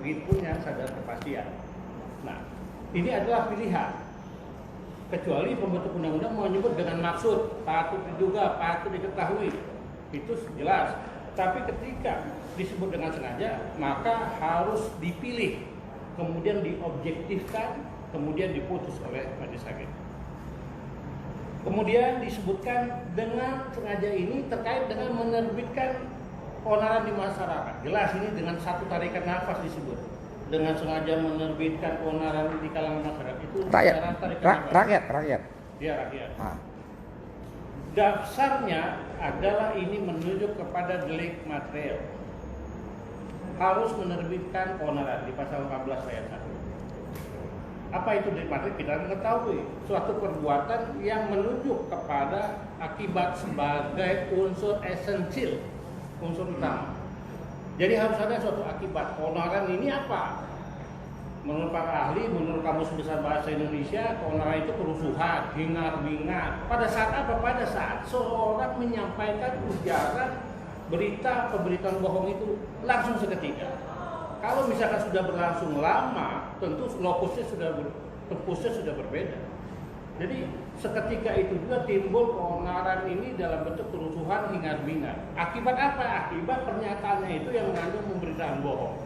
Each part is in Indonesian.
begitu yang sadar kepastian. Nah, ini adalah pilihan. Kecuali pembentuk undang-undang menyebut dengan maksud patut diduga, patut diketahui, itu jelas. Tapi ketika disebut dengan sengaja, maka harus dipilih, kemudian diobjektifkan, kemudian diputus oleh majelis hakim. Kemudian disebutkan dengan sengaja ini terkait dengan menerbitkan keonaran di masyarakat. Jelas ini dengan satu tarikan nafas disebut. Dengan sengaja menerbitkan keonaran di kalangan masyarakat itu rakyat. Ya, rakyat. Dasarnya adalah ini menunjuk kepada delik material. Harus menerbitkan keonaran di pasal 14 ayat 1. Apa itu delik material? Kita mengetahui suatu perbuatan yang menunjuk kepada akibat sebagai unsur esensial, unsur utama. Jadi harus ada suatu akibat. Keonaran ini apa? Menurut para ahli, menurut Kamus Besar Bahasa Indonesia, keonaran itu kerusuhan, hingar-bingar. Pada saat apa? Pada saat seorang menyampaikan ujaran, berita, pemberitaan bohong itu langsung seketika. Kalau misalkan sudah berlangsung lama, tentu tempusnya sudah berbeda. Jadi seketika itu juga timbul keonaran ini dalam bentuk kerusuhan hingar-bingar. Akibat apa? Akibat pernyataannya itu yang mengandung pemberitaan bohong.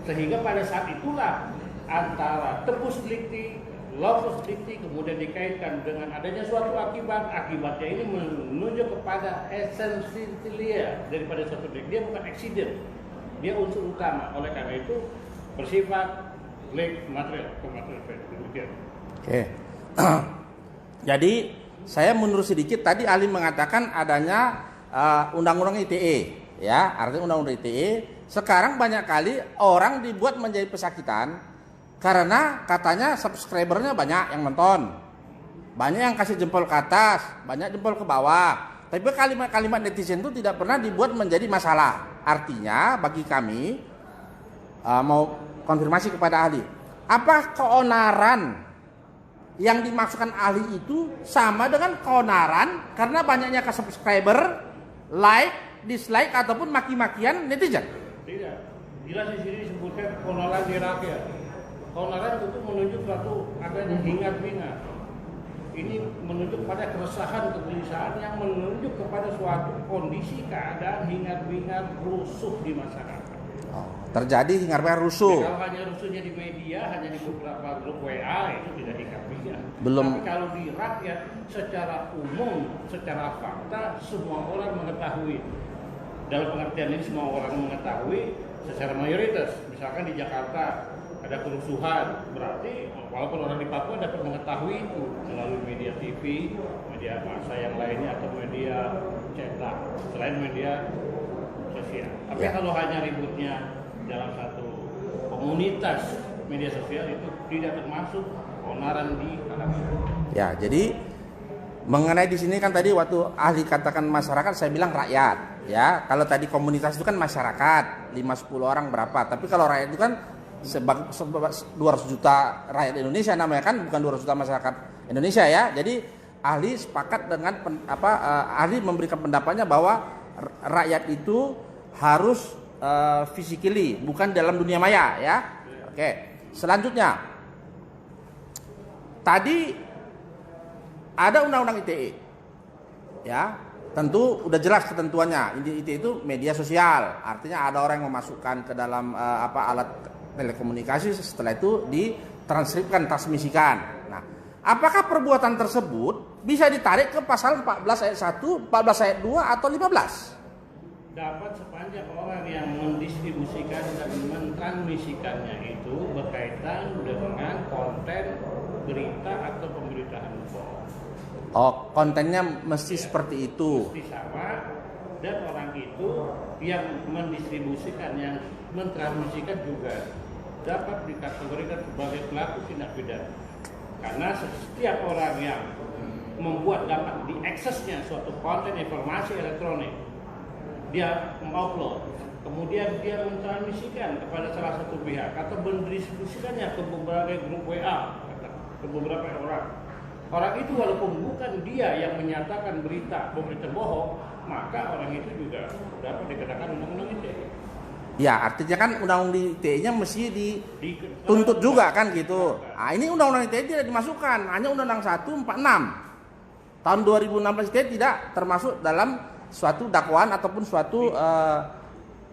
Sehingga pada saat itulah antara tempus delicti, locus delicti, kemudian dikaitkan dengan adanya suatu akibatnya ini menunjuk kepada esensialia daripada suatu delik. Dia bukan accident, dia unsur utama. Oleh karena itu bersifat delik material. Oke. Jadi saya mundur sedikit, tadi ahli mengatakan adanya undang-undang ITE, ya, artinya undang-undang ITE. Sekarang banyak kali orang dibuat menjadi pesakitan karena katanya subscribernya banyak yang nonton, banyak yang kasih jempol ke atas, banyak jempol ke bawah. Tapi kalimat-kalimat netizen itu tidak pernah dibuat menjadi masalah. Artinya bagi kami mau konfirmasi kepada ahli, apa keonaran yang dimaksudkan ahli itu sama dengan keonaran karena banyaknya ke subscriber, like, dislike ataupun maki-makian netizen? Tidak. Jelas di sini disebutkan keonaran di rakyat. Keonaran itu menunjuk suatu adanya hingar-bingar. Ini menunjuk pada keresahan, kegelisahan yang menunjuk kepada suatu kondisi keadaan hingar-bingar rusuh di masyarakat. Terjadi hingar-bingar rusuh. Kalau hanya rusuhnya di media, hanya di beberapa grup WA, itu tidak hingar-bingar. Belum. Tapi kalau di rakyat secara umum, secara fakta, semua orang mengetahui. Dalam pengertian ini semua orang mengetahui secara mayoritas. Misalkan di Jakarta ada kerusuhan, berarti walaupun orang di Papua dapat mengetahui itu melalui media TV, media massa yang lainnya atau media cetak, selain media sosial. Tapi kalau hanya ributnya dalam satu komunitas media sosial itu tidak termasuk keonaran di kalangan. Ya, jadi mengenai di sini kan tadi waktu ahli katakan masyarakat, saya bilang rakyat. Ya, kalau tadi komunitas itu kan masyarakat, 5-10 orang berapa. Tapi kalau rakyat itu kan 200 juta rakyat Indonesia namanya kan, bukan 200 juta masyarakat Indonesia ya. Jadi ahli sepakat dengan ahli memberikan pendapatnya bahwa rakyat itu harus physically, bukan dalam dunia maya ya. Oke. Selanjutnya, tadi ada undang-undang ITE, ya, tentu udah jelas ketentuannya. ITE itu media sosial, artinya ada orang yang memasukkan ke dalam alat telekomunikasi, setelah itu ditranskripkan, transmisikan. Nah, apakah perbuatan tersebut bisa ditarik ke pasal 14 ayat 1, 14 ayat 2 atau 15? Dapat sepanjang orang yang mendistribusikan dan mentransmisikannya itu berkaitan dengan konten berita atau pemberitaan bohong. Oh, kontennya mesti seperti itu. Mesti sama, dan orang itu yang mendistribusikan, yang mentransmisikan juga dapat dikategorikan sebagai pelaku tindak pidana. Karena setiap orang yang membuat dapat diaksesnya suatu konten informasi elektronik, dia mengupload, kemudian dia mentransmisikan kepada salah satu pihak atau mendistribusikannya ke beberapa grup WA, ke beberapa orang. Orang itu walaupun bukan dia yang menyatakan berita bohong, maka orang itu juga dapat dikenakan undang-undang ITE. Ya, artinya kan undang-undang ITE-nya mesti dituntut juga kan gitu. Nah, ini undang-undang ITE tidak dimasukkan, hanya undang-undang 146. Tahun 2016 ITE tidak termasuk dalam suatu dakwaan ataupun suatu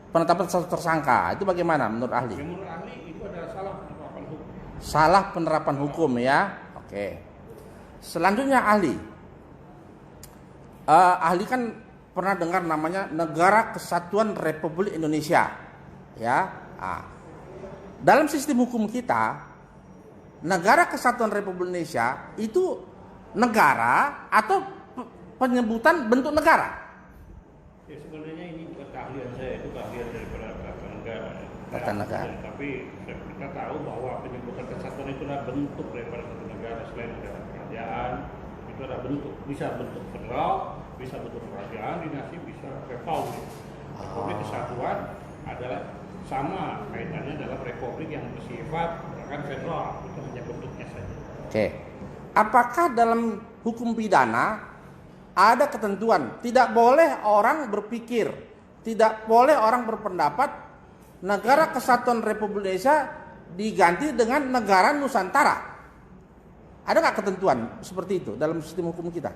penetapan tersangka. Itu bagaimana menurut ahli? Menurut ahli itu adalah salah penerapan hukum. Salah penerapan hukum ya. Oke. Selanjutnya ahli. Ahli kan pernah dengar namanya Negara Kesatuan Republik Indonesia. Ya, dalam sistem hukum kita, Negara Kesatuan Republik Indonesia itu negara atau penyebutan bentuk negara? Ya, sebenarnya ini bukan keahlian saya, itu keahlian daripada tata negara. Tata negara. Tapi kita tahu bahwa penyebutan kesatuan itu adalah bentuk daripada satu negara. Selain negara kerajaan, itu adalah bentuk, bisa bentuk federal, bisa bentuk kerajaan, dinasti, bisa republik. Republik Kesatuan adalah sama kaitannya dalam republik yang bersifat kan federal, itu hanya bentuknya saja. Oke. Apakah dalam hukum pidana ada ketentuan tidak boleh orang berpikir, tidak boleh orang berpendapat Negara Kesatuan Republik Indonesia diganti dengan Negara Nusantara? Ada nggak ketentuan seperti itu dalam sistem hukum kita?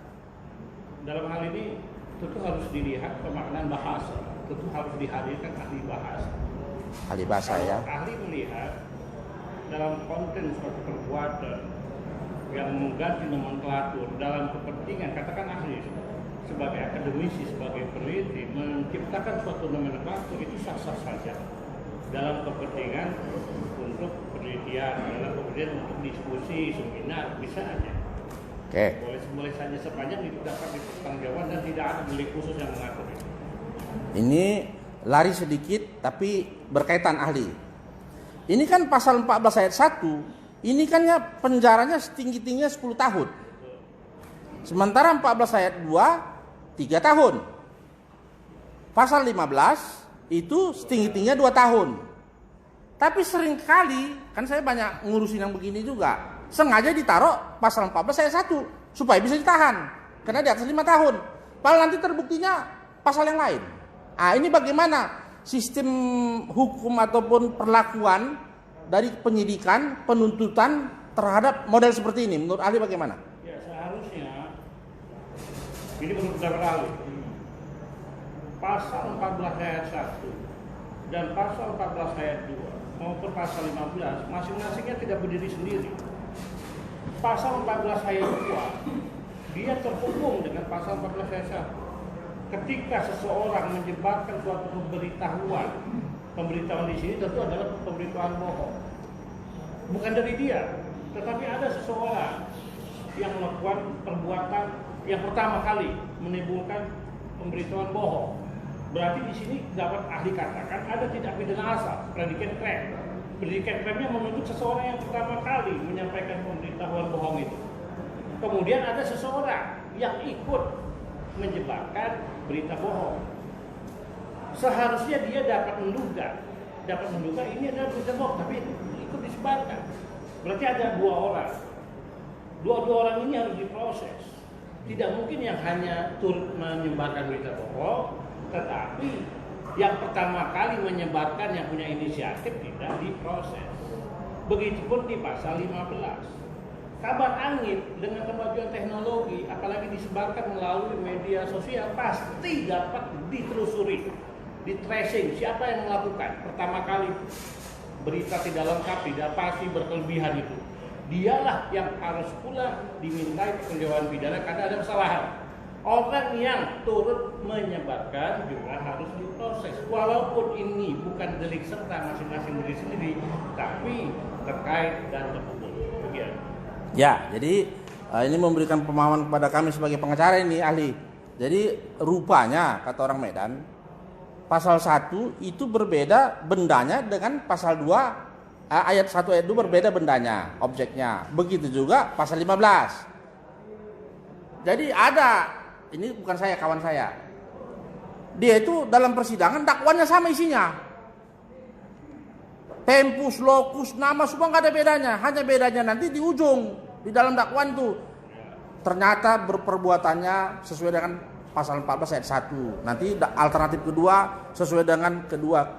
Dalam hal ini tentu harus dilihat pemaknaan bahasa, tentu harus dihadirkan ahli bahasa. Ahli bahasa ya. Ahli melihat dalam konten suatu perbuatan yang mengganti nomenklatur dalam kepentingan, katakan ahli sebagai akademisi, sebagai peneliti menciptakan suatu nomenklatur itu sah-sah saja dalam kepentingan untuk penelitian, dalam kepentingan untuk diskusi, seminar, bisa aja. Oke. Boleh saja sepanjang itu dapat dipertanggungjawabkan dan tidak ada delik khusus yang mengatur itu. Ini lari sedikit tapi berkaitan ahli. Ini kan pasal 14 ayat 1, ini kan ya penjaranya setinggi-tingginya 10 tahun. Sementara 14 ayat 2, 3 tahun. Pasal 15 itu setinggi-tingginya 2 tahun. Tapi seringkali, kan saya banyak ngurusin yang begini juga, sengaja ditaruh pasal 14 ayat 1 supaya bisa ditahan. Karena di atas 5 tahun. Padahal nanti terbuktinya pasal yang lain. Nah, ini bagaimana sistem hukum ataupun perlakuan dari penyidikan, penuntutan terhadap model seperti ini? Menurut ahli bagaimana? Ya, seharusnya ini menurut pendapat ahli. Pasal 14 ayat 1 dan pasal 14 ayat 2 maupun pasal 15 masing-masingnya tidak berdiri sendiri. Pasal 14 ayat 2 dia terhubung dengan pasal 14 ayat 1. Ketika seseorang menyebarkan suatu pemberitahuan di sini tentu adalah pemberitahuan bohong. Bukan dari dia, tetapi ada seseorang yang melakukan perbuatan yang pertama kali menimbulkan pemberitahuan bohong. Berarti di sini dapat ahli katakan ada tindak pidana asal, predicate crime. Predicate crime-nya menuntut seseorang yang pertama kali menyampaikan pemberitahuan bohong itu. Kemudian ada seseorang yang ikut menyebarkan berita bohong. Seharusnya dia dapat menduga ini adalah berita bohong, tapi ikut disebarkan. Berarti ada 2 orang. Dua orang ini harus diproses. Tidak mungkin yang hanya turut menyebarkan berita bohong, tetapi yang pertama kali menyebarkan yang punya inisiatif tidak diproses. Begitupun di pasal 15. Kabar angin dengan kemajuan teknologi, apalagi disebarkan melalui media sosial, pasti dapat ditelusuri, di-tracing siapa yang melakukan. Pertama kali berita tidak lengkap, tidak pasti, berkelebihan itu, dialah yang harus pula dimintai pertanggungjawaban pidana karena ada kesalahan. Orang yang turut menyebarkan juga harus diproses, walaupun ini bukan delik serta masing-masing diri sendiri, tapi terkait dan terhubung. Begitu. Ya, jadi ini memberikan pemahaman kepada kami sebagai pengacara ini ahli. Jadi rupanya kata orang Medan, pasal 1 itu berbeda bendanya dengan pasal 2 ayat 1 ayat 2 berbeda bendanya, objeknya. Begitu juga pasal 15. Jadi ada, ini bukan saya, kawan saya. Dia itu dalam persidangan dakwaannya sama isinya. Tempus, lokus, nama semua nggak ada bedanya. Hanya bedanya nanti di ujung, di dalam dakwaan tuh. Ternyata berperbuatannya sesuai dengan pasal 14 ayat 1. Nanti alternatif kedua sesuai dengan kedua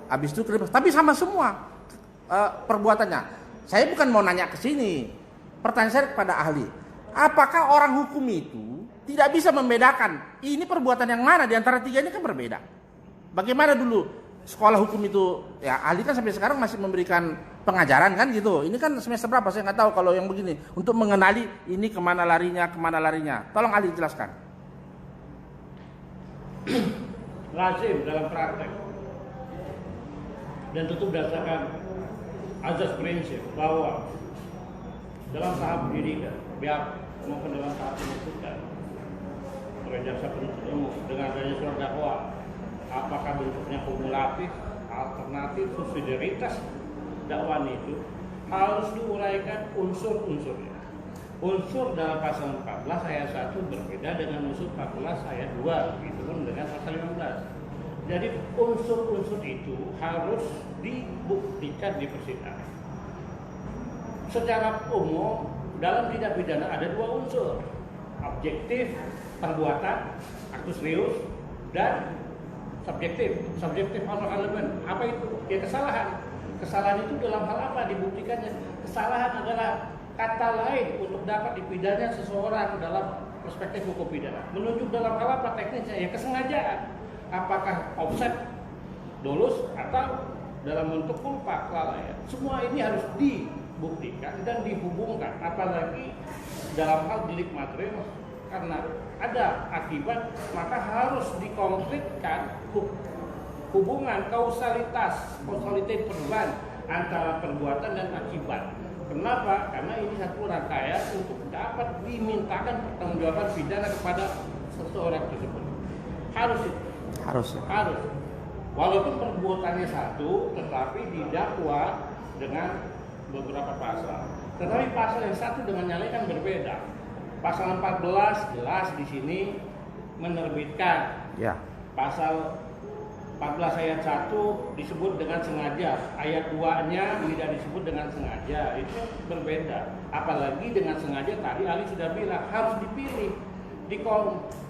habis itu tapi sama semua perbuatannya. Saya bukan mau nanya ke sini. Pertanyaan saya kepada ahli, apakah orang hukum itu tidak bisa membedakan ini perbuatan yang mana di antara tiga ini kan berbeda? Bagaimana dulu sekolah hukum itu, ya ahli kan sampai sekarang masih memberikan pengajaran kan gitu. Ini kan semester berapa saya nggak tahu kalau yang begini untuk mengenali ini kemana larinya. Tolong ahli jelaskan. Lazim dalam praktek dan tentu berdasarkan azas prinsip bahwa dalam tahap pendidikan maupun dalam tahap penuntutan oleh jaksa penuntut umum dengan adanya surat dakwaan, apakah bentuknya kumulatif, alternatif, subsidiaritas dakwaan itu harus diuraikan unsur-unsurnya. Unsur dalam pasal 14 ayat 1 berbeda dengan unsur 14 ayat 2, begitu pun dengan pasal 15. Jadi unsur-unsur itu harus dibuktikan di persidangan. Secara umum dalam tindak pidana ada dua unsur, objektif perbuatan aktus reus dan subjektif honor element. Apa itu? Ya kesalahan itu dalam hal apa dibuktikannya? Kesalahan adalah kata lain untuk dapat dipidana seseorang dalam perspektif hukum pidana. Menunjuk dalam hal apa teknisnya? Ya kesengajaan. Apakah offset, dolus, atau dalam bentuk culpa, kelalaian. Semua ini harus dibuktikan dan dihubungkan. Apalagi dalam hal delik material, karena ada akibat, maka harus dikonkretkan hubungan kausalitas perubahan antara perbuatan dan akibat. Kenapa? Karena ini satu rangkaian untuk dapat dimintakan pertanggungjawaban pidana kepada seseorang tersebut. Harus. Walaupun perbuatannya satu, tetapi didakwa dengan beberapa pasal. Tetapi pasal yang satu dengan yang lain kan berbeda. Pasal 14 jelas di sini menerbitkan. Ya. Pasal 14 ayat 1 disebut dengan sengaja, ayat 2-nya tidak disebut dengan sengaja. Itu berbeda. Apalagi dengan sengaja tadi Ali sudah bilang harus dipilih,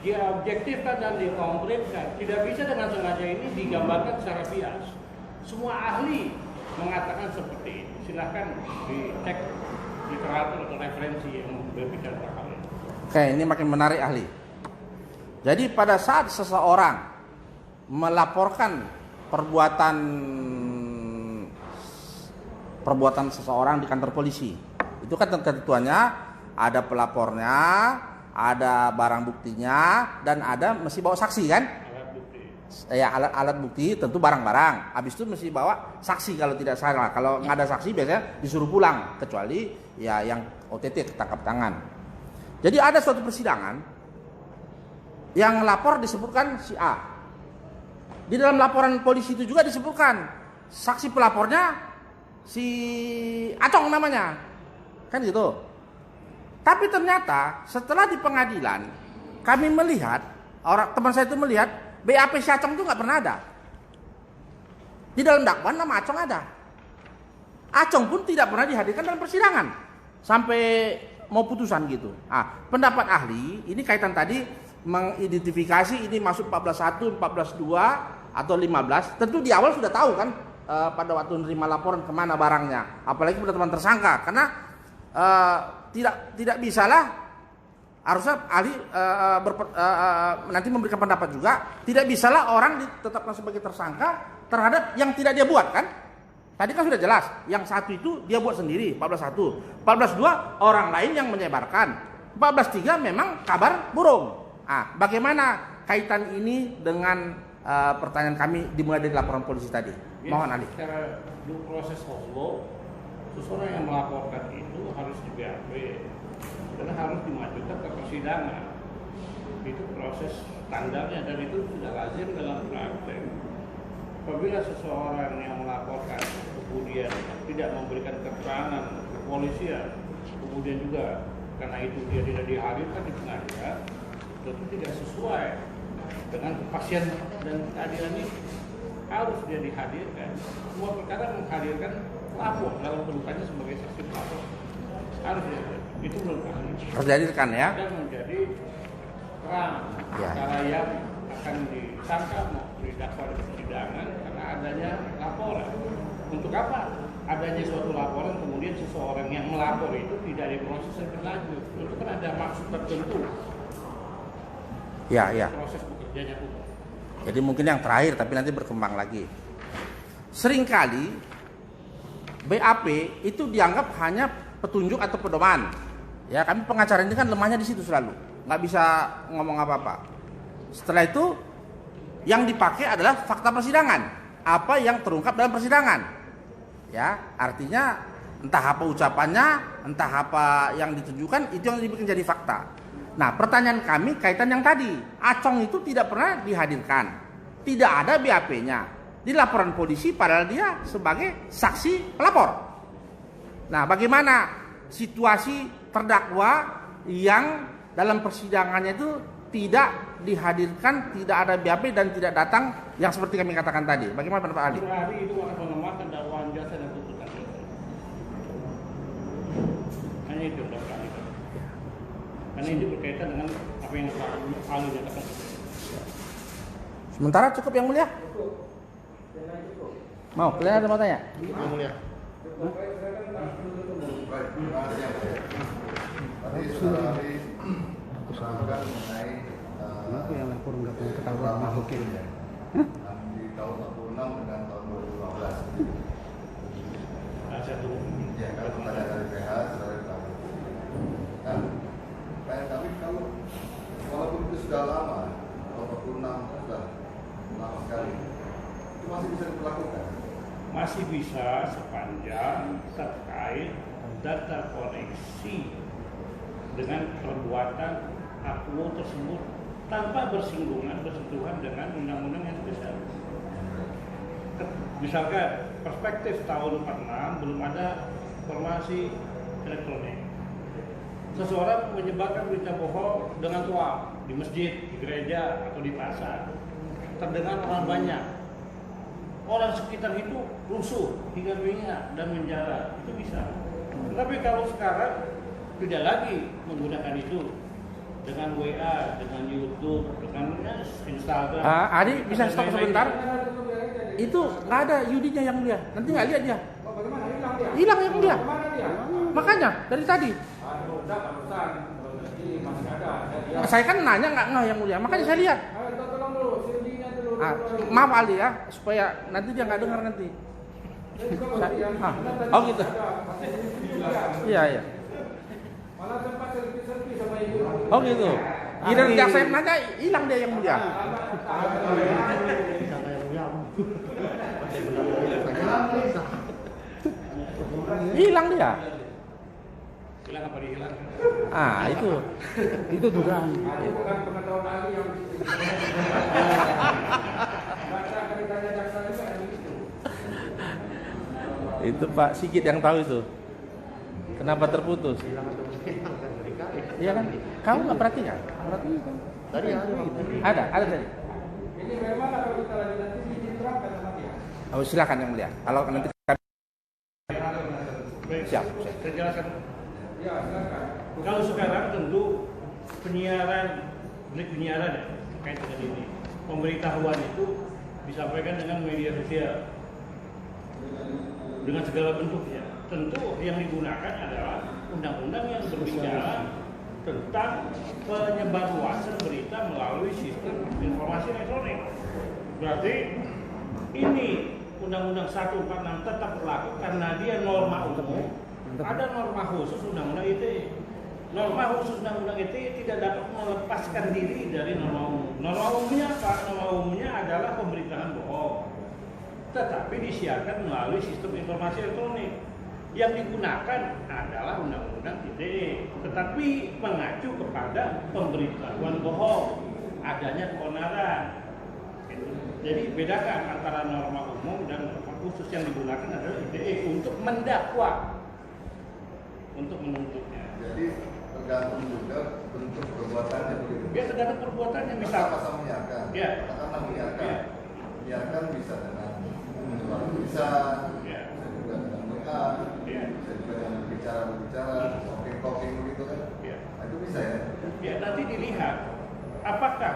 diobjektifkan dan dikonkretkan. Tidak bisa dengan sengaja ini digambarkan secara bias. Semua ahli mengatakan seperti itu. Silahkan dicek literatur atau referensi yang berbicara tentang hal ini. Oke, ini makin menarik ahli. Jadi pada saat seseorang melaporkan perbuatan seseorang di kantor polisi, itu kan ketentuannya ada pelapornya, ada barang buktinya, dan ada mesti bawa saksi kan? Alat bukti. Ya alat bukti tentu barang-barang. Habis itu mesti bawa saksi kalau tidak salah. Kalau nggak ada saksi biasanya disuruh pulang, kecuali ya yang OTT tangkap tangan. Jadi ada suatu persidangan yang lapor disebutkan si A. Di dalam laporan polisi itu juga disebutkan saksi pelapornya si Acong namanya, kan gitu. Tapi ternyata setelah di pengadilan kami melihat, teman saya itu melihat BAP si Acong itu nggak pernah ada. Di dalam dakwaan nama Acong ada. Acong pun tidak pernah dihadirkan dalam persidangan sampai mau putusan gitu. Pendapat ahli ini kaitan tadi mengidentifikasi ini masuk 14.1, 14.2 atau 15. Tentu di awal sudah tahu kan pada waktu menerima laporan kemana barangnya. Apalagi penetapan tersangka, karena tidak bisalah, harusnya ahli nanti memberikan pendapat juga, tidak bisalah orang ditetapkan sebagai tersangka terhadap yang tidak dia buat kan. Tadi kan sudah jelas, yang satu itu dia buat sendiri, 14.1. 14.2 orang lain yang menyebarkan. 14.3 memang kabar burung. Bagaimana kaitan ini dengan pertanyaan kami dimulai dari laporan polisi tadi? Mohon Ali. Secara proses Oslo, seseorang yang melaporkan itu harus di BAP dan harus dimajukan ke persidangan. Itu proses standarnya dan itu sudah lazim dalam praktek. Apabila seseorang yang melaporkan kemudian tidak memberikan keterangan ke kepolisian, kemudian juga karena itu dia tidak dihadirkan di pengadilan, tentu tidak sesuai dengan kepastian dan keadilan ini. Harus dia dihadirkan. Semua perkara menghadirkan pelapor dalam kedudukannya sebagai saksi pelapor. Harus dihadirkan. Itu menurut ahli. Harus dihadirkan ya. Dan menjadi terang perkara yang akan disangka mau didakwa di persidangan karena adanya laporan. Untuk apa adanya suatu laporan kemudian seseorang yang melapor itu tidak diproses lebih lanjut? Itu kan ada maksud tertentu. Ya, ya. Proses bekerjanya hukum. Jadi mungkin yang terakhir tapi nanti berkembang lagi. Seringkali BAP itu dianggap hanya petunjuk atau pedoman. Ya, kami pengacara ini kan lemahnya di situ selalu, nggak bisa ngomong apa-apa. Setelah itu yang dipakai adalah fakta persidangan, apa yang terungkap dalam persidangan. Ya, artinya entah apa ucapannya, entah apa yang ditunjukkan, itu yang dibikin jadi fakta. Nah, pertanyaan kami kaitan yang tadi, Acong itu tidak pernah dihadirkan, tidak ada BAP-nya di laporan polisi padahal dia sebagai saksi pelapor. Nah, bagaimana situasi terdakwa yang dalam persidangannya itu tidak dihadirkan, tidak ada BAP dan tidak datang yang seperti kami katakan tadi. Bagaimana pendapat ahli? Hari itu akan melemahkan dakwaan jasa dan tuntutan. Hanya itu pendapat ahli. Karena ini berkaitan dengan apa yang ahli nyatakan. Sementara cukup yang mulia? Mau? Kalian ada mau tanya? Yang mulia. Tadi saudara ahli sebutkan mengenai Kenapa yang lapor nggak punya ketahuan makhluk ini? di tahun 46 dengan tahun 2015. Satu. Ya, kalau kepada dari PH saudara tahu. Kan, tapi kalau walaupun itu sudah lama, tahun 46 sudah lama sekali, itu masih bisa dilakukan. Masih bisa sepanjang terkait data koneksi dengan perbuatan akwo tersebut tanpa bersinggungan bersentuhan dengan undang-undang yang spesial. Misalkan perspektif tahun 46 belum ada informasi elektronik. Seseorang menyebarkan berita bohong dengan tuang di masjid, di gereja atau di pasar. Terdengar orang banyak. Orang sekitar itu rusuh, hingga minyak dan menjara. Itu bisa. Tetapi kalau sekarang tidak lagi menggunakan itu dengan WA, dengan YouTube, dengan Instagram. Adi bisa stop sebentar? Itu nggak ada Yudinya yang mulia. Nanti nggak lihat dia. Hilang yang mulia. Makanya dari tadi. Saya kan nanya nggak yang mulia. Makanya saya lihat. Maaf Ali ya, supaya nanti dia nggak dengar nanti. Oh gitu. Iya iya. Oh gitu. Kira tidak saya nanya hilang dia yang mulia. Hilang dia. Hilang apa dihilang? Itu dugaan. Bukan pengetahuan ahli yang Itu Pak Sigit yang tahu itu. Kenapa terputus? Iya kan? Kamu nggak perhatikan? Perhatikan. Tadi Ada tadi. ini memang kalau kita lagi nanti diterapkan sama dia. Oh silakan yang mulia. Kalau nanti Baik, siap. saya jelaskan. Ya, silakan. Kalau sekarang tentu penyiaran, delik penyiaran ya, terkait dengan ini. Pemberitahuan itu disampaikan dengan media sosial. Dengan segala bentuknya. Tentu yang digunakan adalah undang-undang yang berbicara tentang penyebarluasan berita melalui sistem informasi elektronik. Berarti ini Undang-Undang 146 tetap berlaku karena dia norma umum. Ada norma khusus Undang-Undang ITE. Norma khusus Undang-Undang ITE tidak dapat melepaskan diri dari norma umum. Norma umumnya apa? Norma umumnya adalah pemberitaan bohong, tetapi disiarkan melalui sistem informasi elektronik. Yang digunakan adalah Undang-Undang ITE, tetapi mengacu kepada pemberitahuan bohong, adanya keonaran. Jadi bedakan antara norma umum dan norma khusus. Yang digunakan adalah ITE untuk mendakwa, untuk menuntutnya. Jadi tergantung juga bentuk perbuatannya begitu. Ya tergantung perbuatannya. Misal Pasal menyiarkan. Ya. Katakanlah menyiarkan. Ya. Menyiarkan bisa dengan bisa Ya. juga dengan WA, Ya. bisa juga dengan berbicara, talking begitu kan. Ya. Nah, itu bisa ya. Ya, nanti dilihat apakah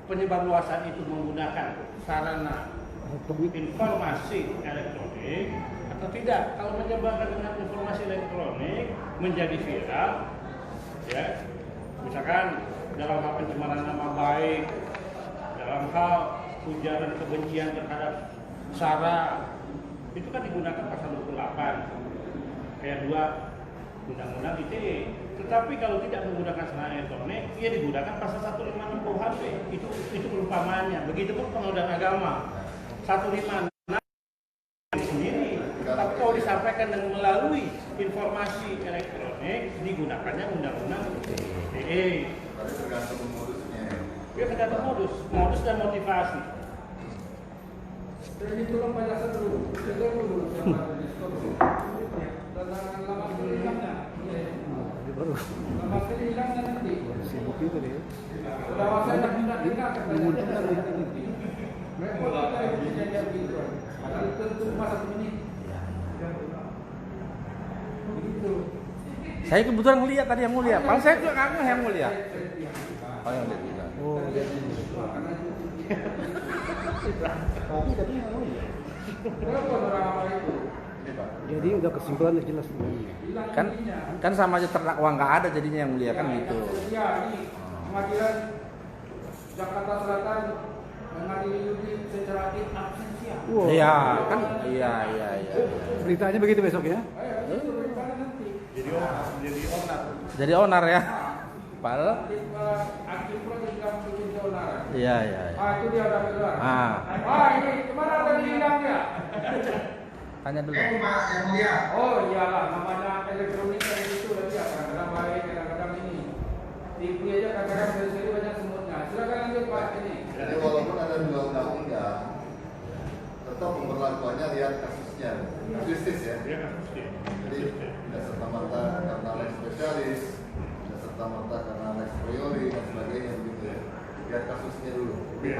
penyebarluasan itu menggunakan sarana informasi elektronik atau tidak. Kalau menyebarkan dengan informasi elektronik menjadi viral, ya, misalkan dalam hal pencemaran nama baik, dalam hal ujaran kebencian terhadap SARA, itu kan digunakan pasal 28 ayat 2 Undang-Undang ITE. Tetapi kalau tidak menggunakan sarana elektronik, ia digunakan pasal 156 KUHP. Itu perumpamaannya. Begitupun penodaan agama 156 sendiri. Tapi kalau disampaikan dengan melalui informasi elektronik, digunakannya Undang-Undang ITE. Tapi tergantung modusnya. Ya, tergantung modus dan motivasi. Jadi tolong penjelasan dulu. Dengar dulu siapa diskon dulu. Tentang lama sekali hilangnya. Lama sekali hilangnya nanti. Sibuk itu deh. Sudah saya nak dengar katanya. Repot kita itu jadi gitu. Ada tentu masa 1 menit. Begitu. Saya kebetulan ngeliat tadi yang mulia. Kalau saya juga ngaku yang mulia. Oh, yang lihat juga. Oh, tapi nggak tahu ya. Repot orang apa itu. Jadi udah kesimpulannya jelas semuanya. Kan sama aja terdakwa nggak ada jadinya yang mulia kan gitu. Ya, di pengadilan Jakarta Selatan mengadili judi secara in absentia. Wow. Iya, kan iya. Beritanya begitu besok ya? Itu beritanya nanti. Jadi onar ya. Padahal Aktif proyek kampung Indonesia. iya. Itu dia udah keluar. Ini kemana tadi hilangnya? Tanya dulu. Oh iyalah, namanya elektronik kayak gitu lagi ya. Kadang-kadang baik, kadang-kadang ini. TV aja kadang-kadang seri banyak semutnya. Silakan lanjut Pak ini. Jadi walaupun ada 2 undang-undang, tetap pemberlakuannya lihat kasusnya. Justice ya. Dia kasusnya. Jadi tidak serta-merta karena lex spesialis, tidak serta-merta karena lex priori dan sebagainya begitu ya. Lihat kasusnya dulu. Iya.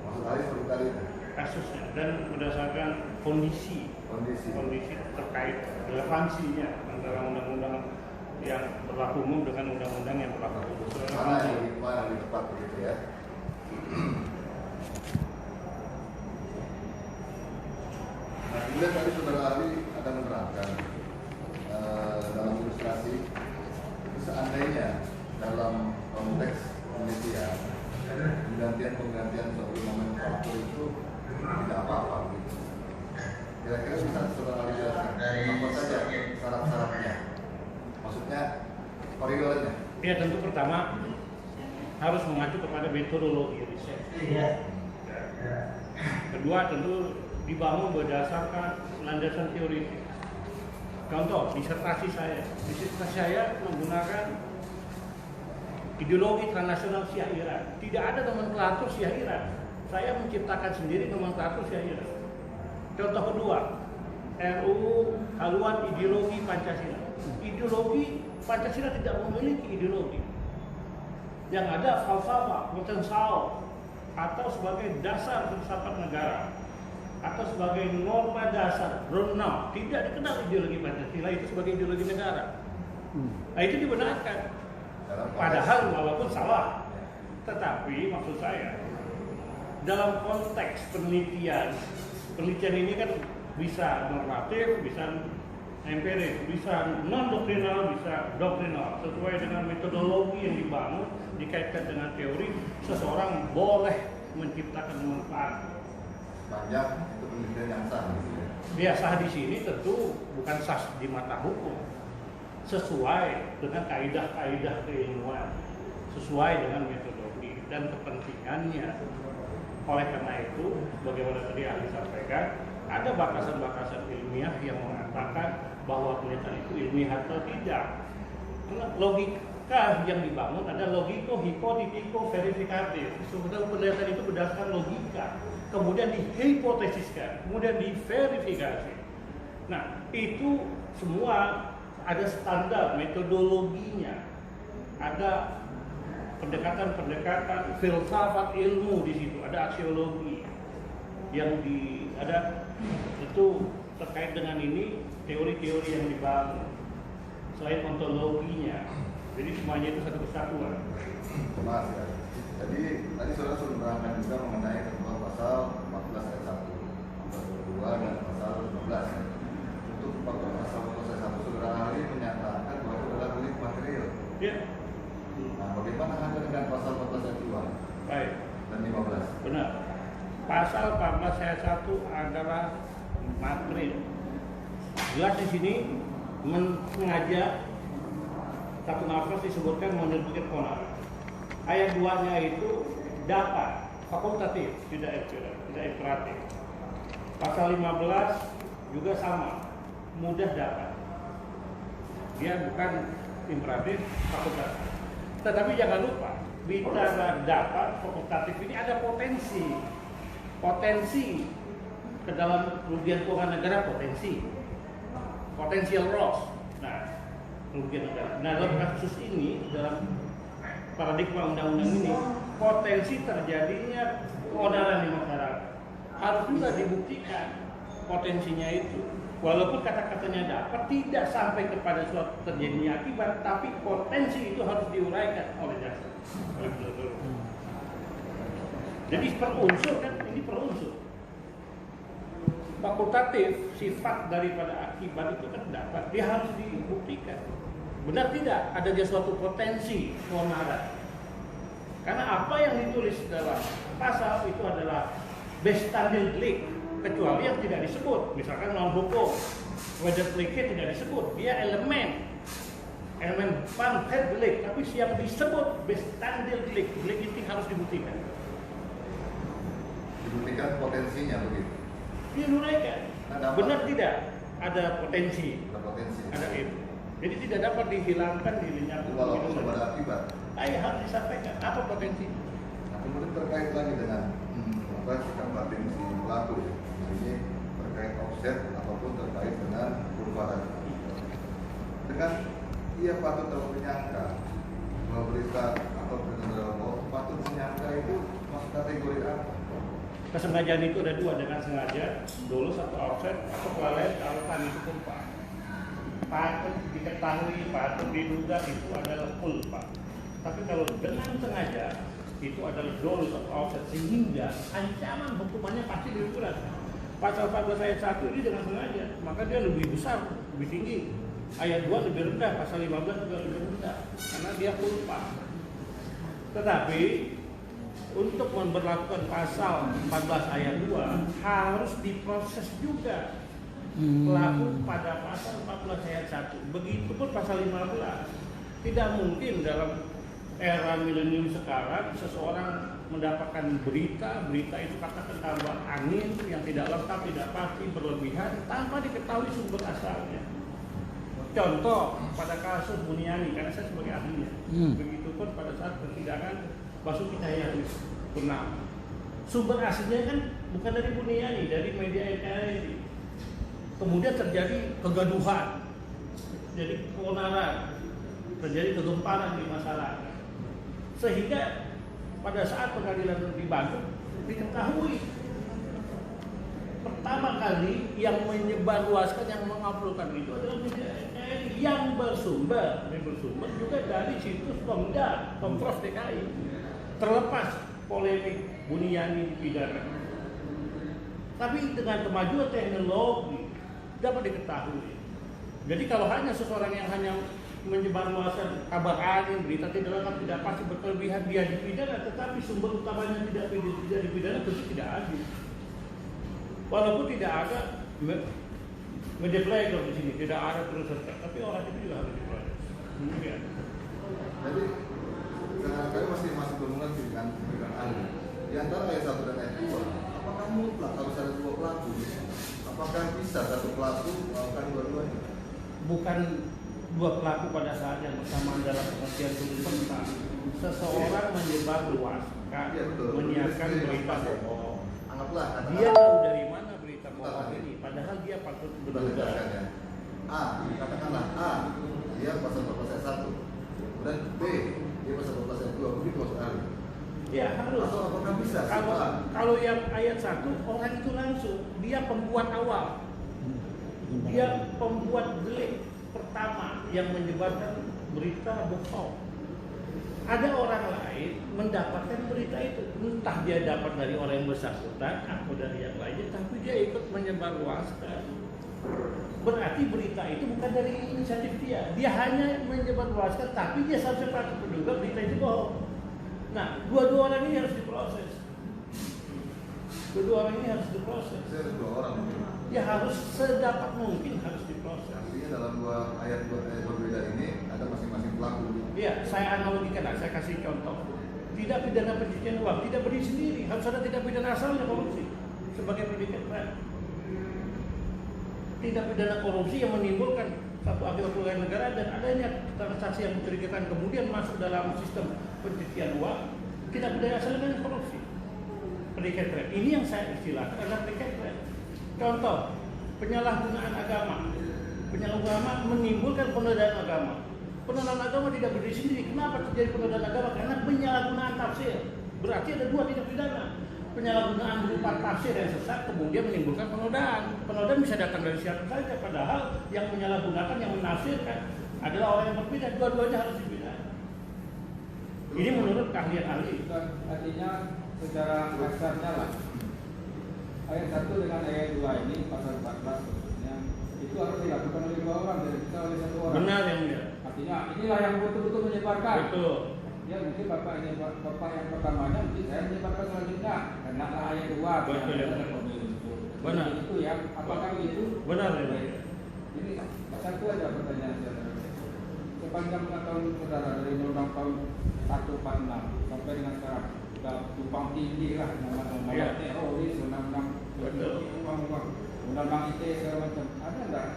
Maksud Ali seperti tadi itu. Kasusnya dan berdasarkan kondisi terkait relevansinya antara undang-undang yang berlaku umum dengan undang-undang yang berlaku khusus. Mana yang lebih tepat begitu ya. Nah, kemudian tadi saudara ahli akan menerangkan dalam ilustrasi itu seandainya dalam konteks penelitian penggantian suatu nomenklatur itu tidak apa-apa gitu. Kira-kira bisa saudara ahli jelaskan apa saja syarat-syaratnya? Maksudnya koridornya? Ya, tentu pertama harus mengacu kepada metodologi riset. Kedua, tentu dibangun berdasarkan landasan teoritis. Contoh, disertasi saya menggunakan ideologi transnasional Syiah Iran. Tidak ada nomenklatur Syiah Iran. Saya menciptakan sendiri nomenklatur Syiah Iran. Contoh kedua, RUU haluan ideologi Pancasila. Ideologi Pancasila tidak memiliki ideologi. Yang ada falsafah, potensal, atau sebagai dasar filsafat negara, atau sebagai norma dasar, runau. Tidak dikenal ideologi Pancasila itu sebagai ideologi negara. Nah, itu dibenarkan. Padahal walaupun salah, tetapi maksud saya dalam konteks penelitian ini kan bisa normatif, bisa empiris, bisa non-doktrinal, bisa doktrinal. Sesuai dengan metodologi yang dibangun, dikaitkan dengan teori, seseorang boleh menciptakan manfaat. Sepanjang itu penelitian yang sah. Ya, sah di sini tentu bukan sah di mata hukum. Sesuai dengan kaidah-kaidah keilmuan, sesuai dengan metodologi dan kepentingannya. Oleh karena itu, bagaimana tadi ahli sampaikan, ada batasan-batasan ilmiah yang mengatakan bahwa penelitian itu ilmiah atau tidak. Karena logika yang dibangun ada logiko, hipotitiko, verifikatif. Sebenarnya penelitian itu berdasarkan logika, kemudian dihipotesiskan, kemudian diverifikasi. Nah, itu semua ada standar metodologinya, ada pendekatan-pendekatan filsafat ilmu di situ, ada aksiologi yang ada itu terkait dengan ini teori-teori yang dibangun selain ontologinya. Jadi semuanya itu satu kesatuan. Maaf ya. Jadi tadi saudara sudah menerangkan juga mengenai ketentuan pasal 14 ayat 1 2 dan pasal 15. Untuk pasal 1 saudara ahli menyatakan bahwa itu adalah delik material. Ya, Nah, bagaimana hanya dengan pasal 14 ayat 2 baik. dan 15? Benar. Pasal 14 ayat 1 adalah material. Jelas di sini mengajak satu nafas disebutkan menerbitkan keonaran. Ayat 2-nya itu dapat, fakultatif, tidak imperatif. Pasal 15 juga sama, mudah dapat. Dia bukan imperatif, fakultatif. Tetapi jangan lupa, bicara dapat, fakultatif ini ada potensi ke dalam kerugian keuangan negara, potensial loss. Nah, kerugian negara. Nah, dalam kasus ini, dalam paradigma undang-undang ini, potensi terjadinya keonaran di masyarakat harus juga dibuktikan potensinya itu. Walaupun kata-katanya dapat tidak sampai kepada suatu terjadinya akibat, tapi potensi itu harus diuraikan oleh jaksa. Jadi per unsur kan, ini per unsur. Fakultatif, sifat daripada akibat itu kan dapat, dia harus dibuktikan. Benar tidak adanya suatu potensi keonaran. Karena apa yang ditulis dalam pasal itu adalah bestandil delik, kecuali yang tidak disebut, misalkan non hukum, wajar deliknya tidak disebut, dia elemen panpet delik, tapi yang disebut bestandil delik itu harus dibuktikan. Dibuktikan potensinya begitu. Diuraikan. Benar tidak ada potensi, ada itu. Jadi tidak dapat dihilangkan, dilenyapkan. Walaupun ada akibat. Harus disampaikan apa potensi. Nah, kemudian terkait lagi dengan sikap batin si pelaku, nah, ini terkait offset ataupun terkait dengan kurban. Dengan ia patut menyangka bahwa berita atau berita patut menyangka itu masuk kategori apa? Kesengajaan itu ada dua, dengan sengaja, dulu satu offset atau kelalaian alasan itu kulpa. Patut diketahui, patut diduga itu adalah kulpa. Tapi kalau dengan sengaja itu adalah dolus atau offset, sehingga ancaman hukumannya pasti lebih berat. Pasal 14 ayat 1 ini dengan sengaja, maka dia lebih besar, lebih tinggi. Ayat 2 lebih rendah, pasal 15 juga lebih rendah, karena dia kulpa. Tetapi untuk memberlakukan pasal 14 ayat 2 harus diproses juga pelaku pada pasal 14 ayat 1. Begitupun pasal 15. Tidak mungkin dalam era milenium sekarang seseorang mendapatkan berita itu katakan tambah angin yang tidak lengkap, tidak pasti, berlebihan tanpa diketahui sumber asalnya. Contoh pada kasus Buniani, karena saya sebagai ahlinya. Begitupun pada saat persidangan Basuki Cahayapurnama. Sumber aslinya kan bukan dari Buniani, dari media NKRI. Kemudian terjadi kegaduhan, jadi keonaran, terjadi kegemparan di masyarakat. Sehingga pada saat pengadilan di Bandung diketahui pertama kali yang menyebarluaskan, yang menguploadkan itu adalah media NKRI yang bersumber juga dari situs Pemprov DKI. Terlepas polemik Buniani dipidana, tapi dengan kemajuan teknologi dapat diketahui. Jadi kalau hanya seseorang yang hanya menyebarluaskan kabar angin, berita tidak lengkap, tidak pasti, berkelebihan, dia dipidana, tetapi sumber utamanya tidak dipidana, tentu tidak adil. Walaupun tidak ada media player di sini, tidak ada terus serta, tapi orang itu juga harus diproses. Jadi kami masih bermengerti dengan ahli. Di antara ayat 1 dan ayat 2, apakah mutlak harus ada dua pelaku? Apakah bisa satu pelaku melakukan dua-duanya? Bukan dua pelaku pada saat yang bersamaan dalam pengertian tentang seseorang menyebarluaskan, menyiarkan berita bohong. Anggaplah Dia tahu dari mana berita bohong ini, padahal dia patut berduga. Katakanlah A, dia pasal 14 ayat 1, dan B, dia pasal 14 ayat 2, begitu maksud ahli. Ya harus. Atau apakah bisa? Kalau yang ayat 1 orang itu langsung dia pembuat awal, dia pembuat delik pertama yang menyebarkan berita bohong. ada orang lain mendapatkan berita itu, entah dia dapat dari orang yang bersangkutan atau dari yang lainnya, tapi dia ikut menyebarluaskan. Berarti berita itu bukan dari inisiatif dia hanya menyebarluaskan, tapi dia sampai patut menduga berita itu bohong. Nah, dua orang ini harus diproses. Kedua orang ini harus diproses. Saya ada 2 orang. Ya harus sedapat mungkin harus diproses. Artinya dalam 2 ayat berbeda ini ada masing-masing pelaku. Ya, saya analogikan, saya kasih contoh. Tidak pidana pencucian uang, tidak berdiri sendiri. Harus ada tidak pidana asalnya korupsi sebagai predikat berat. Tidak pidana korupsi yang menimbulkan satu akibat kerugian negara dan adanya transaksi yang mencurigakan kemudian masuk dalam sistem pencucian uang. Tidak pidana asalnya korupsi. Predikat berat. Ini yang saya istilahkan adalah predikat berat. Contoh, penyalahgunaan agama. Penyalahgunaan agama menimbulkan penodaan agama. Penodaan agama tidak berdiri sendiri. Kenapa terjadi penodaan agama? Karena penyalahgunaan tafsir. Berarti ada 2 tindak pidana. Penyalahgunaan berupa tafsir yang sesat kemudian menimbulkan penodaan. Penodaan bisa datang dari siapa saja, padahal yang menyalahgunakan, yang menafsirkan adalah orang yang berbeda. Dua-duanya harus dipidana. Ini menurut keahlian ahli. Artinya secara kasarnya lah, ayat 1 dengan ayat 2 ini pasal 14 khususnya itu harus dilakukan oleh 2 orang dan kita oleh 1 orang. Benar yang mulia. Artinya inilah yang betul-betul menyebarkan. Betul. Ya mungkin bapak yang pertamanya mungkin saya menyebarkan selanjutnya karena ayat 2. Betul ya. Benar. Itu ya. Apakah itu? Benar ya. Mulia. Ini satu aja pertanyaan saya. Sepanjang pengetahuan saudara dari undang tahun 146 sampai dengan sekarang sudah tumpang tinggi lah nama-nama Ya. teroris, undang-undang undang-undang ITE segala macam. Ada enggak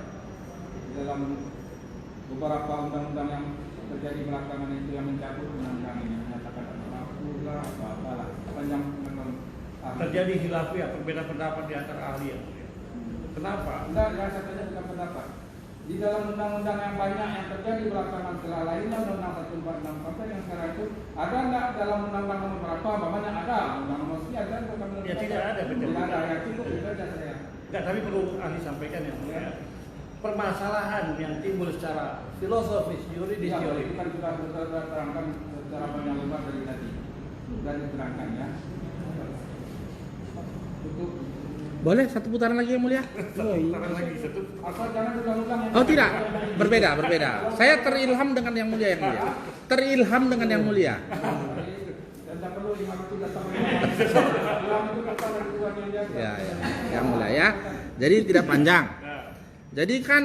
di dalam beberapa undang-undang yang terjadi belakangan itu yang mencabut undang-undang ini menyatakan mampu lah apa lah sepanjang pengetahuan ahli. Terjadi khilafiyah, perbedaan pendapat di antara ahli yang mulia. Kenapa? Enggak, ya katanya bukan pendapat. Di dalam undang-undang yang banyak yang terjadi belakangan setelah lainnya undang-undang 146 sampai yang sekarang itu ada enggak dalam undang-undang nomor berapa? Banyak ada. Undang-undang nomor sekian kan bukan Ya, tidak ada, betul. Tidak ada, ya cukup itu saja saya. Enggak, tapi perlu ahli sampaikan yang mulia. Permasalahan yang timbul secara filosofis, yuridis, Ya, teori. kita sudah terangkan secara panjang lebar dari tadi dan diterangkan ya. Untuk Boleh 1 putaran lagi yang mulia? Sekarang lagi satu. asal jangan undang-undang yang Oh tidak, berbeda. Saya terilham dengan yang mulia Terilham dengan yang mulia. dan tak perlu 5 menit datang itu kata dari Tuhan yang jaga. Ya, yang mulia ya. Jadi tidak panjang. Jadi kan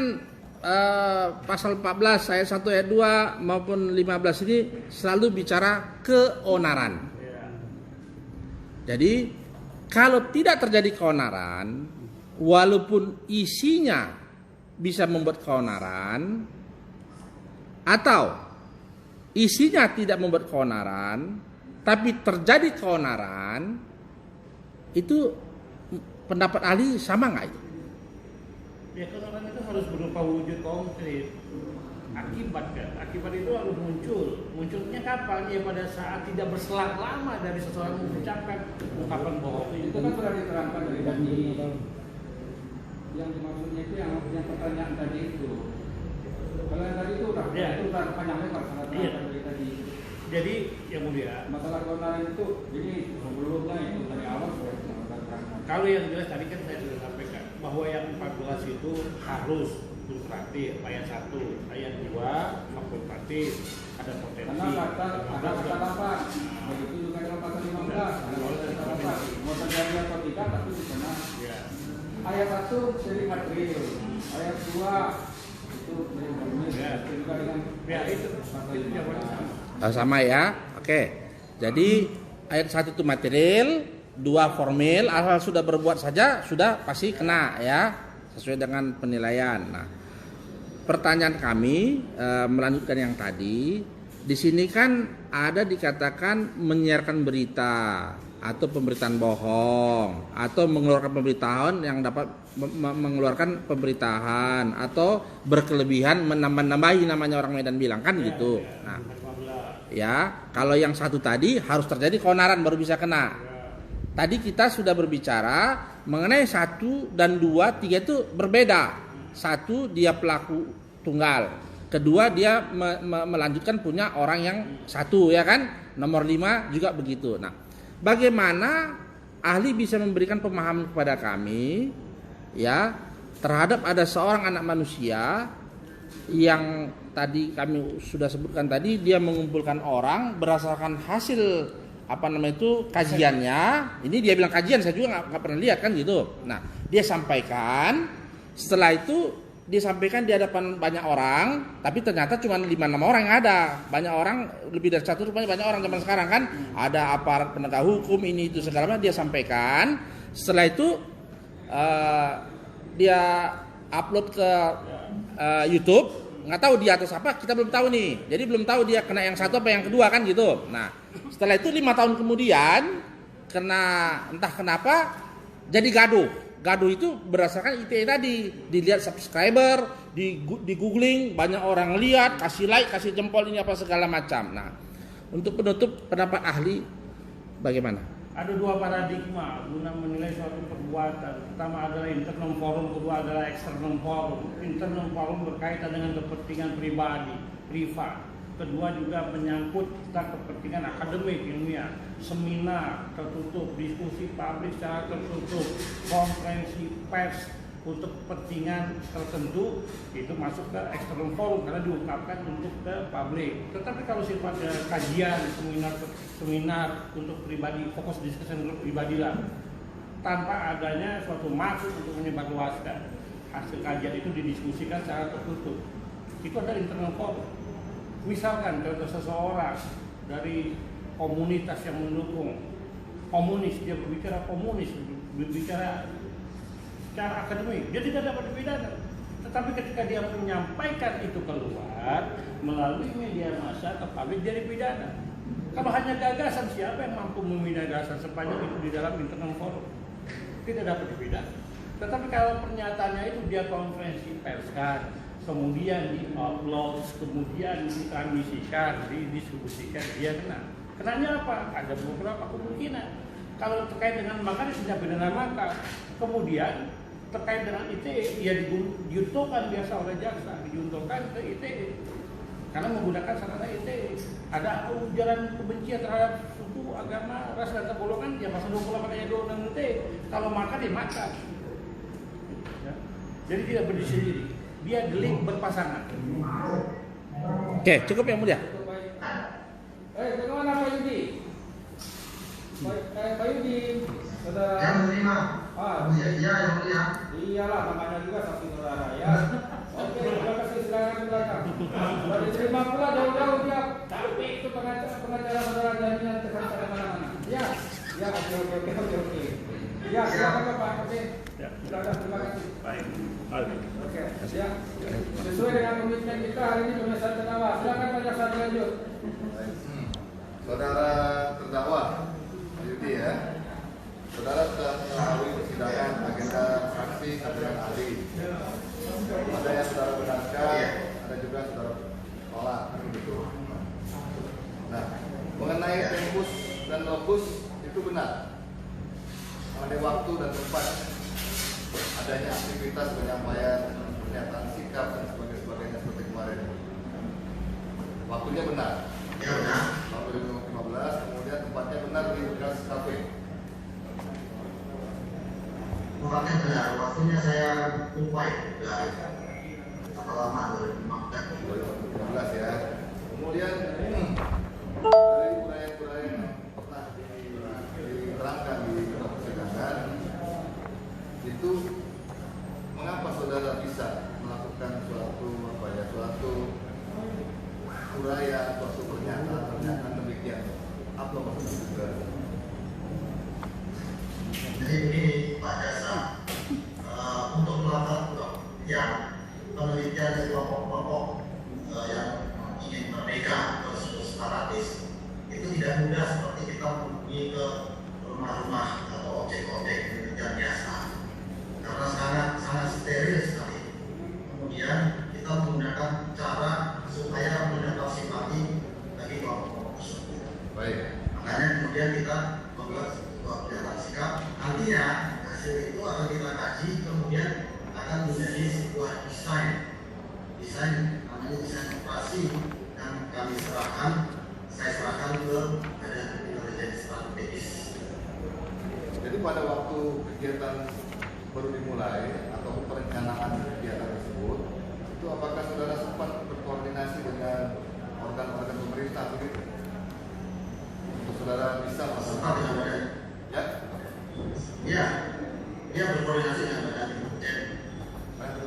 pasal 14 ayat 1 ayat 2 maupun 15 ini selalu bicara keonaran. Jadi kalau tidak terjadi keonaran, walaupun isinya bisa membuat keonaran, atau isinya tidak membuat keonaran, tapi terjadi keonaran, itu pendapat ahli sama nggak itu? Ya, keonaran itu harus berupa wujud konkret. Akibat kan, akibat itu harus muncul. Munculnya kapan? Ya pada saat tidak berselang lama dari seseorang mengucapkan ungkapan bohong Itu kan sudah diterangkan dari tadi. Yang dimaksudnya itu yang pertanyaan tadi itu. Kalau yang tadi itu udah, Ya. itu udah panjang lebar sangat Iya. dari tadi. Jadi yang mulia, Masalah keonaran itu, jadi sebelumnya itu dari awal sudah diterangkan. kalau yang jelas tadi kan saya sudah sampaikan bahwa yang 14 itu harus fakultatif, ayat 1, ayat 2 fakultatif, ada potensi. Karena ada kata dapat, begitu juga dalam pasal 15 ada kata dapat. Mau terjadi atau tidak, tapi di sana Ya. ayat 1 jadi material, ayat 2 itu benar-benar Ya. juga dengan Ya itu jawabannya sama. Sama ya. Oke. Jadi ayat 1 itu material, 2 formil, asal sudah berbuat saja sudah pasti kena ya, sesuai dengan penilaian. Nah, pertanyaan kami melanjutkan yang tadi, di sini kan ada dikatakan menyiarkan berita atau pemberitaan bohong atau mengeluarkan pemberitahuan yang dapat mengeluarkan pemberitahan atau berkelebihan menambah-nambahi, namanya orang Medan bilang kan gitu. Nah, ya kalau yang 1 tadi harus terjadi keonaran baru bisa kena. Tadi kita sudah berbicara mengenai 1 dan 2, 3 itu berbeda. 1 dia pelaku tunggal, kedua dia melanjutkan punya orang yang satu, ya kan? Nomor 5 juga begitu. Nah, bagaimana ahli bisa memberikan pemahaman kepada kami, ya, terhadap ada seorang anak manusia yang tadi kami sudah sebutkan tadi, dia mengumpulkan orang berdasarkan hasil kajiannya. Ini dia bilang kajian, saya juga nggak pernah lihat kan gitu. Nah, dia sampaikan, setelah itu dia sampaikan di hadapan banyak orang, tapi ternyata cuma 5-6 orang yang ada. Banyak orang, lebih dari satu, rupanya banyak orang zaman sekarang kan, ada aparat penegak hukum, ini itu segala macam dia sampaikan. Setelah itu dia upload ke YouTube, nggak tahu di atas apa, kita belum tahu nih. Jadi belum tahu dia kena yang satu apa yang kedua kan gitu. Nah, setelah itu 5 tahun kemudian, kena entah kenapa jadi gaduh. Gaduh itu berdasarkan ITE tadi, dilihat subscriber, di googling, banyak orang lihat, kasih like, kasih jempol ini apa segala macam. Nah, untuk penutup pendapat ahli bagaimana? Ada 2 paradigma guna menilai suatu perbuatan. Pertama adalah internal forum, kedua adalah external forum. Internal forum berkaitan dengan kepentingan pribadi, privat. Kedua juga menyangkut tentang kepentingan akademik, ilmiah, seminar tertutup, diskusi publik secara tertutup, konferensi pers untuk kepentingan tertentu, itu masuk ke external forum karena diungkapkan untuk ke publik. Tetapi kalau sifatnya kajian, seminar untuk pribadi, fokus diskusi untuk pribadi lah, tanpa adanya suatu maksud untuk menyebarluaskan hasil kajian itu didiskusikan secara tertutup, itu ada internal forum. Misalkan contoh seseorang dari komunitas yang mendukung komunis, dia berbicara komunis, berbicara secara akademik, dia tidak dapat dipidana. Tetapi ketika dia menyampaikan itu keluar melalui media massa ke publik, dia dipidana. Kalau hanya gagasan, siapa yang mampu memidana gagasan sepanjang itu di dalam internal forum? Tidak dapat dipidana. Tetapi kalau pernyataannya itu dia konferensi perskan, kemudian di-upload, kemudian ditransmisikan, didistribusikan, dia kena. Kenanya apa? Ada beberapa kemungkinan. Kalau terkait dengan makar, tidak pidana makar. Kemudian terkait dengan ITE, ya diuntukkan biasa oleh jaksa, diuntukkan ke ITE. Karena menggunakan sarana ITE. Ada ujaran kebencian terhadap suku, agama, ras, dan golongan, ya pasal 28 ayat 26 ITE. Kalau makar, ya makar. Ya. Jadi tidak berdiri sendiri. Dia delik berpasangan. Oke, cukup yang mulia. Bagaimana Pak Yudi? Pak Yudi, saudara. Yang mulia. Iya, yang mulia. Iyalah, namanya juga saksi saudara ya. Oke, terima kasih, silakan ke belakang. Sudah diterima pula jauh-jauh dia. Tapi itu pengacara saudara jaminan terkait mana-mana. Ya, ya, oke. Ya, silakan Pak. Oke. Silakan, terima kasih. Baik. Oke, ya. Sesuai dengan komitmen kita hari ini pemeriksaan terdakwa. Silakan Pak Jaksa lanjut. Saudara terdakwa, Pak Yudi ya. Saudara sudah mengetahui persidangan agenda saksi sampai dengan ahli. Ada yang saudara benarkan, ada juga saudara tolak. Nah, mengenai tempus dan locus itu benar. Mengenai waktu dan tempat adanya aktivitas penyampaian pernyataan sikap dan sebagainya seperti kemarin. Waktunya benar. Ya benar. Waktu 2015, kemudian tempatnya benar di Bekas Cafe. Tempatnya benar. Waktunya saya lupa ya. Berapa lama 2015 ya. Kemudian dari uraian-uraian yang pernah diterangkan di persidangan itu, mengapa saudara bisa melakukan suatu uraian, suatu pernyataan demikian? Apa maksudnya saudara? Jadi ini Pak Jaksa, untuk melakukan penelitian dari kelompok-kelompok yang ingin merdeka atau separatis itu tidak mudah seperti kita menghubungi ke rumah-rumah atau objek-objek penelitian biasa, karena sangat steril sekali. Kemudian kita menggunakan cara supaya mendapat simpati bagi kelompok tersebut. Baik. Makanya kemudian kita membuat sebuah pernyataan sikap. Nantinya hasil itu akan kita kaji, kemudian akan menjadi sebuah desain namanya desain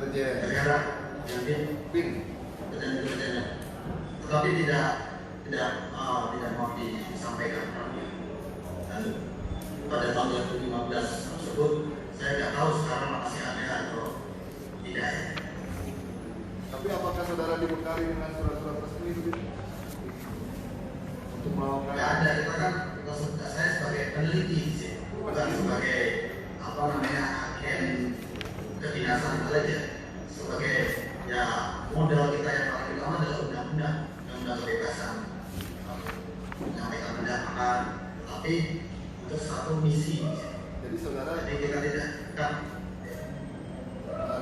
intelijen, negara yang BIN. tetapi tidak mau disampaikan. Dan pada tahun 2015 tersebut saya tidak tahu sekarang masih ada atau tidak ya. Tapi apakah saudara dibekali dengan surat-surat resmi begitu? Untuk melakukan? Tidak ada, kita kan saya sebagai peneliti sih, bukan sebagai agen kedinasan intelijen. Sebagai ya modal kita yang paling utama adalah undang-undang kebebasan menyampaikan pendapat, tapi untuk satu misi. Jadi saudara, Jadi kita tidak kan,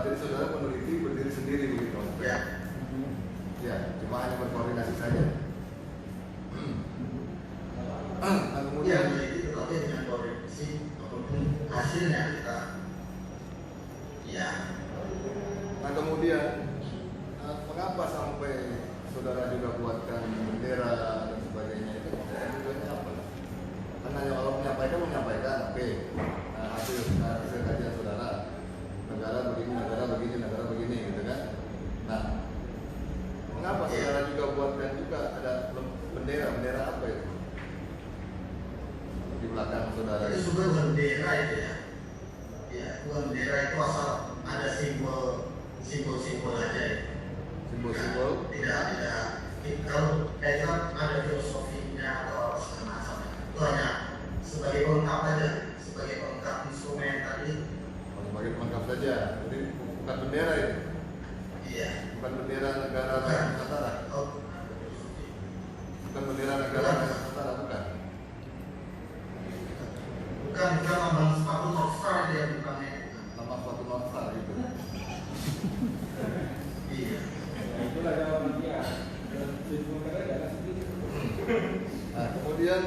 jadi saudara peneliti berdiri sendiri begitu? ya. Ya, cuma hanya berkoordinasi saja. Nah, Kemudian kemudian itu tetapi dengan koordinasi ataupun hasilnya kita ya. Nah kemudian mengapa sampai saudara juga buatkan bendera dan sebagainya itu? Tujuannya apa? Kan hanya kalau menyampaikan, oke. Hasil kajian saudara, negara begini, gitu kan? Nah, mengapa saudara juga buatkan juga ada bendera apa itu? Di belakang saudara Itu sebenarnya bendera itu ya. Ya, bukan bendera itu asal ada simbol aja ya. simbol-simbol. Tidak kalau kaitan ada filosofinya atau segala macam. Itu hanya sebagai pelengkap aja, sebagai pelengkap instrumen tadi. Sebagai pelengkap saja. Jadi bukan bendera itu. Iya. Bukan bendera negara Nusantara. Oh, Bukan bendera negara Nusantara, bukan. bukan lambang sepatu Northstar itu yang bukannya. Nama suatu Northstar gitu. Iya. Itulah jawaban dia. Simbol negara adalah sendiri. Nah, kemudian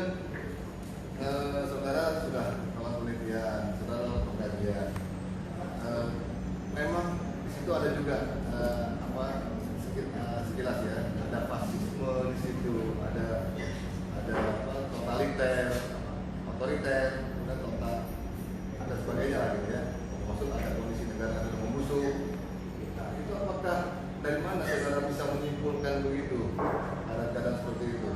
saudara sudah melakukan penelitian, saudara melakukan pengkajian. Memang di situ ada juga sekilas ya, ada fasisme di situ, ada totaliter, otoriter, kemudian total, ada sebagainya lah gitu ya. Maksud ada kondisi negara yang membusuk. Nah, itu apakah dari mana saudara bisa menyimpulkan begitu? Ada keadaan seperti itu.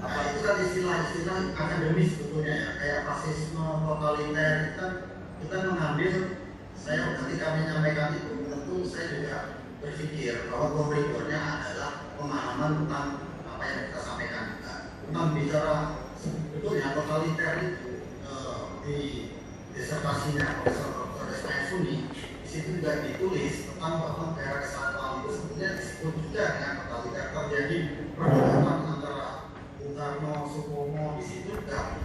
Apa itu kan istilah-istilah akademis sebetulnya ya, kayak fasisme, totaliter kita mengambil. Saya ketika menyampaikan itu tentu saya juga berpikir bahwa koridornya adalah pemahaman tentang apa yang kita sampaikan juga. Tentang bicara sebetulnya totaliter itu di disertasinya Profesor Dr. Desmond Suni di situ juga ditulis tentang bahwa negara kesatuan itu sebetulnya disebut juga dengan totaliter. Terjadi perdebatan antara Bung Karno, Supomo di situ juga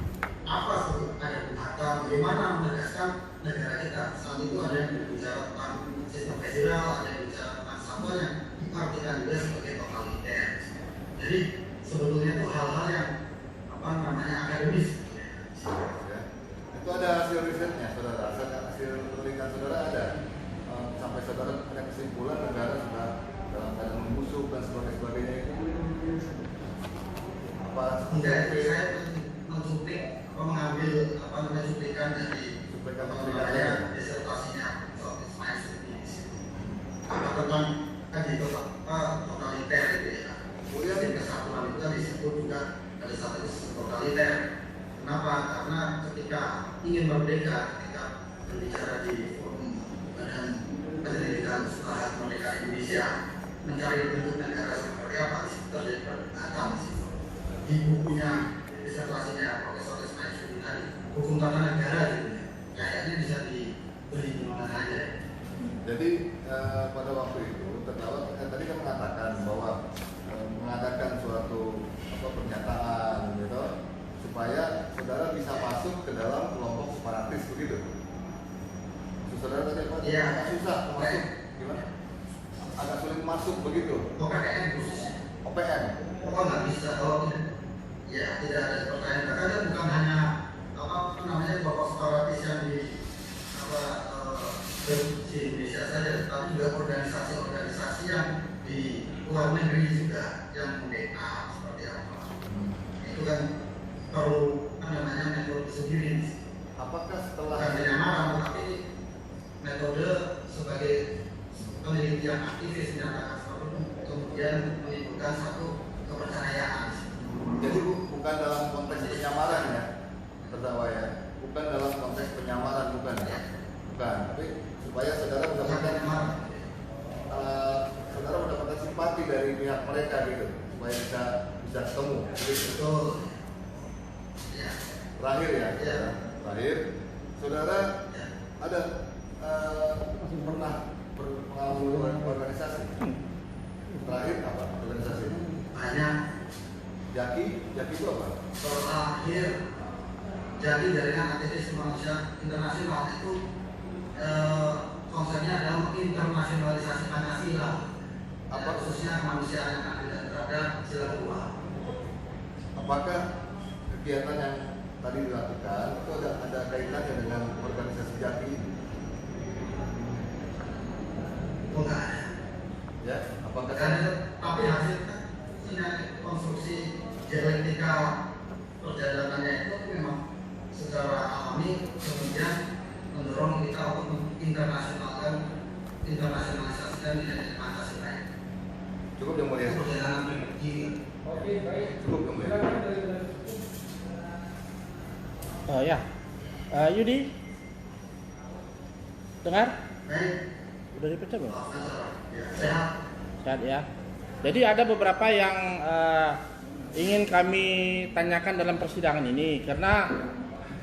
apa sebetulnya ada Bung Hatta, bagaimana menegaskan negara kita. Saat itu ada yang berbicara tentang sistem federal, ada yang bicara tentang satuan yang diartikan juga sebagai totaliter. Jadi sebetulnya itu hal-hal yang akademis. Ya. Itu ada hasil risetnya, saudara. Hasil penelitian saudara ada. Sampai saudara ada kesimpulan negara sudah dalam keadaan membusuk dan sebagainya itu. Apa? Enggak, saya mencuplik mengambil cuplikan dari penelitian disertasinya Prof. Ismail Sudi di situ. Tentang tadi totaliter itu ya. Kemudian kesatuan itu kan disebut juga ada satu totaliter. Kenapa? Karena ketika ingin merdeka, ketika berbicara di forum Badan Penyelidikan Setelah Kemerdekaan Indonesia, mencari bentuk negara seperti apa, di situ terjadi perdebatan di situ. Di bukunya disertasinya Profesor Ismail Sudi tadi, hukum tata negara gitu, kayaknya bisa dibeli di mana saja. Jadi pada waktu itu terdakwa tadi kan mengatakan bahwa mengadakan suatu pernyataan gitu supaya saudara bisa masuk ke dalam kelompok separatis begitu. Saudara tadi apa? Iya. Susah masuk. Gimana? Agak sulit masuk begitu. OPM khususnya. OPM. Pokoknya nggak bisa kalau ya tidak ada pertanyaan. Karena bukan hanya kelompok separatis yang di Indonesia saja, tapi juga organisasi-organisasi yang di luar negeri juga yang membackup seperti apa. Itu kan perlu metode sendiri. Apakah setelah Bukan hanya marah, tapi aktivis menyatakan seperti itu, kemudian menimbulkan satu kepercayaan. Jadi bukan dalam konteks penyamaran ya, terdakwa ya, bukan dalam konteks penyamaran bukan ya, bukan. Tapi supaya saudara mendapatkan saudara mendapatkan simpati dari pihak mereka gitu, supaya bisa ketemu. Jadi Betul. Ya. terakhir ya, Ya. terakhir saudara ada pernah berpengalaman organisasi? Terakhir apa organisasi? Banyak. Jaki itu apa? Terakhir jadi jaringan aktivis manusia internasional itu konsepnya adalah internasionalisasi Pancasila. Apa khususnya kemanusiaan yang adil dan beradab sila dua. Apakah kegiatan yang tadi dilakukan itu ada kaitannya dengan organisasi Jaki? Bukan. Ya, apakah Tapi hasil konstruksi dialektika perjalanannya itu memang secara alami kemudian mendorong kita untuk internasionalisasikan nilai Pancasila. cukup yang mulia? Perjalanan begini. Oke, baik. Cukup yang mulia. Ya, Yudi, dengar? Baik. Udah dipecah belum? Ya, sehat. Sehat ya. Jadi ada beberapa yang ingin kami tanyakan dalam persidangan ini karena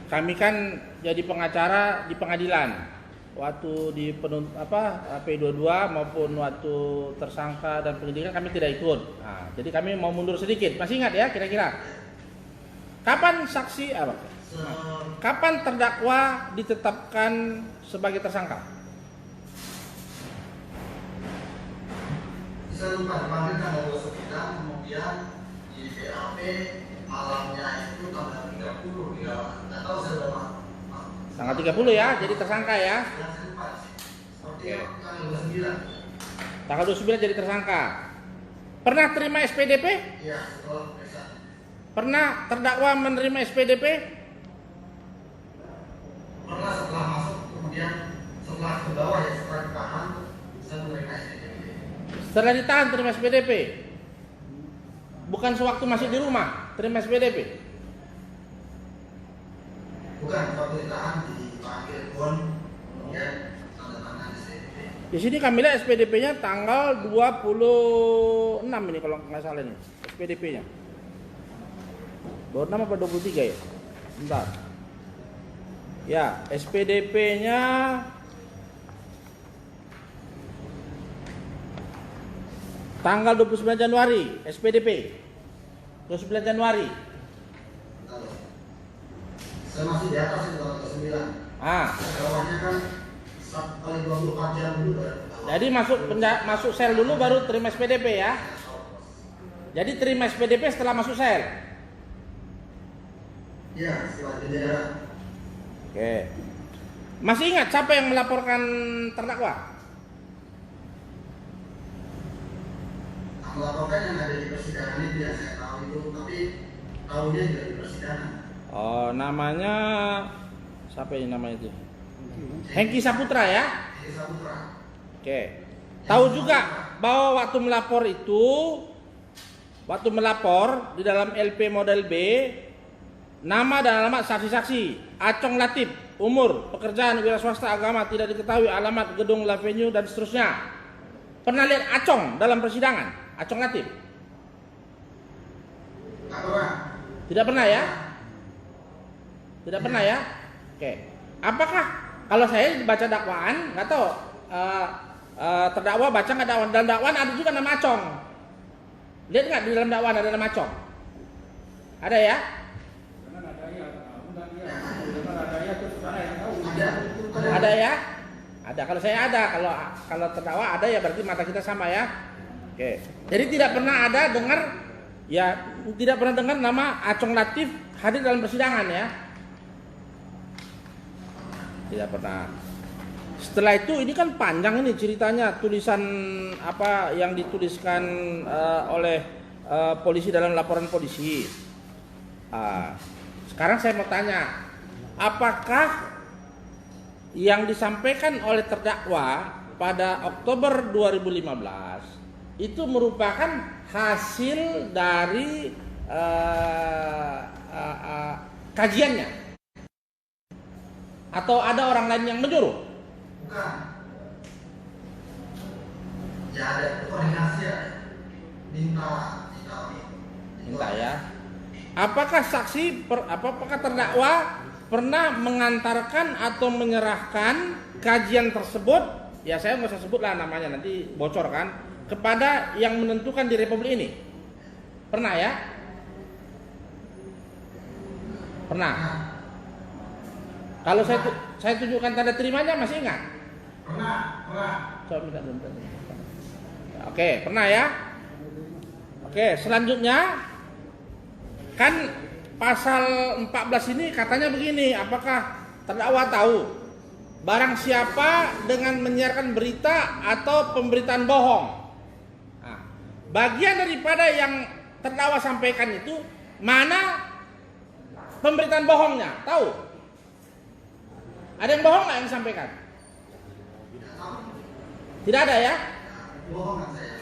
kami kan jadi pengacara di pengadilan. Waktu di P22 maupun waktu tersangka dan penyidikan kami tidak ikut. Nah, jadi kami mau mundur sedikit. Masih ingat ya kira-kira? Kapan saksi kapan terdakwa ditetapkan sebagai tersangka? Saya lupa dipanggil tanggal 29, kemudian di BAP malamnya itu tanggal 30 ya. Nggak tahu saya berapa. Tanggal 30 ya, jadi tersangka ya. Saya lupa. Seperti tanggal 29. Tanggal 29 jadi tersangka. Pernah terima SPDP? Iya, setelah pemeriksaan. Pernah terdakwa menerima SPDP? Pernah setelah masuk, kemudian setelah ke bawah ya, setelah ditahan, saya menerima SPDP. Setelah ditahan terima SPDP? Bukan sewaktu masih di rumah terima SPDP? Bukan, waktu ditahan dipanggil pun, kemudian tanda tangan SPDP. Di sini kami lihat SPDP-nya tanggal 26 ini kalau nggak salah ini SPDP-nya. 26 apa 23 ya? Bentar. Ya, SPDP-nya tanggal 29 Januari, SPDP 29 Januari. Saya masih di atas itu tanggal 9. Bawahnya kan kali 24 jam dulu baru. Jadi masuk sel dulu baru terima SPDP ya. Jadi terima SPDP setelah masuk sel. Iya, setelah penjara. Oke. Masih ingat siapa yang melaporkan terdakwa? Melaporkan yang ada di persidangan itu yang saya tahu itu, tapi tahunya juga di persidangan. Oh, namanya siapa ini namanya itu? Hengki Saputra ya? Hengki Saputra. Oke. Tahu juga bahwa waktu melapor di dalam LP model B, nama dan alamat saksi-saksi, Acong Latif, umur, pekerjaan, wira swasta, agama, tidak diketahui, alamat, gedung, venue dan seterusnya. Pernah lihat Acong dalam persidangan? Acong Latif? Tidak pernah. Tidak pernah ya? Tidak pernah ya? Oke. Apakah kalau saya baca dakwaan, nggak tahu terdakwa baca nggak dakwaan? Dalam dakwaan ada juga nama Acong. Lihat nggak di dalam dakwaan ada nama Acong? Ada ya? Ada ya? Ada. Kalau saya ada, kalau terdakwa ada ya berarti mata kita sama ya. Oke. Jadi tidak pernah ada tidak pernah dengar nama Acong Latif hadir dalam persidangan ya. Tidak pernah. Setelah itu ini kan panjang ini ceritanya, tulisan apa yang dituliskan oleh polisi dalam laporan polisi. Sekarang saya mau tanya, apakah yang disampaikan oleh terdakwa pada Oktober 2015 itu merupakan hasil dari kajiannya, atau ada orang lain yang menyuruh? Bukan. Ya ada koordinasi ya. Minta ya. Apakah apakah terdakwa pernah mengantarkan atau menyerahkan kajian tersebut? Ya saya nggak usah sebut lah namanya, nanti bocor kan, kepada yang menentukan di Republik ini? Pernah ya? Pernah. Kalau saya tunjukkan tanda terimanya, masih ingat? Pernah. Coba minta dulu. Oke, pernah ya? Oke, selanjutnya kan pasal 14 ini katanya begini, apakah terdakwa tahu barang siapa dengan menyiarkan berita atau pemberitaan bohong? Nah, bagian daripada yang terdakwa sampaikan itu mana pemberitaan bohongnya? Tahu? Ada yang bohong nggak yang disampaikan? Tidak ada ya? Bohong saya.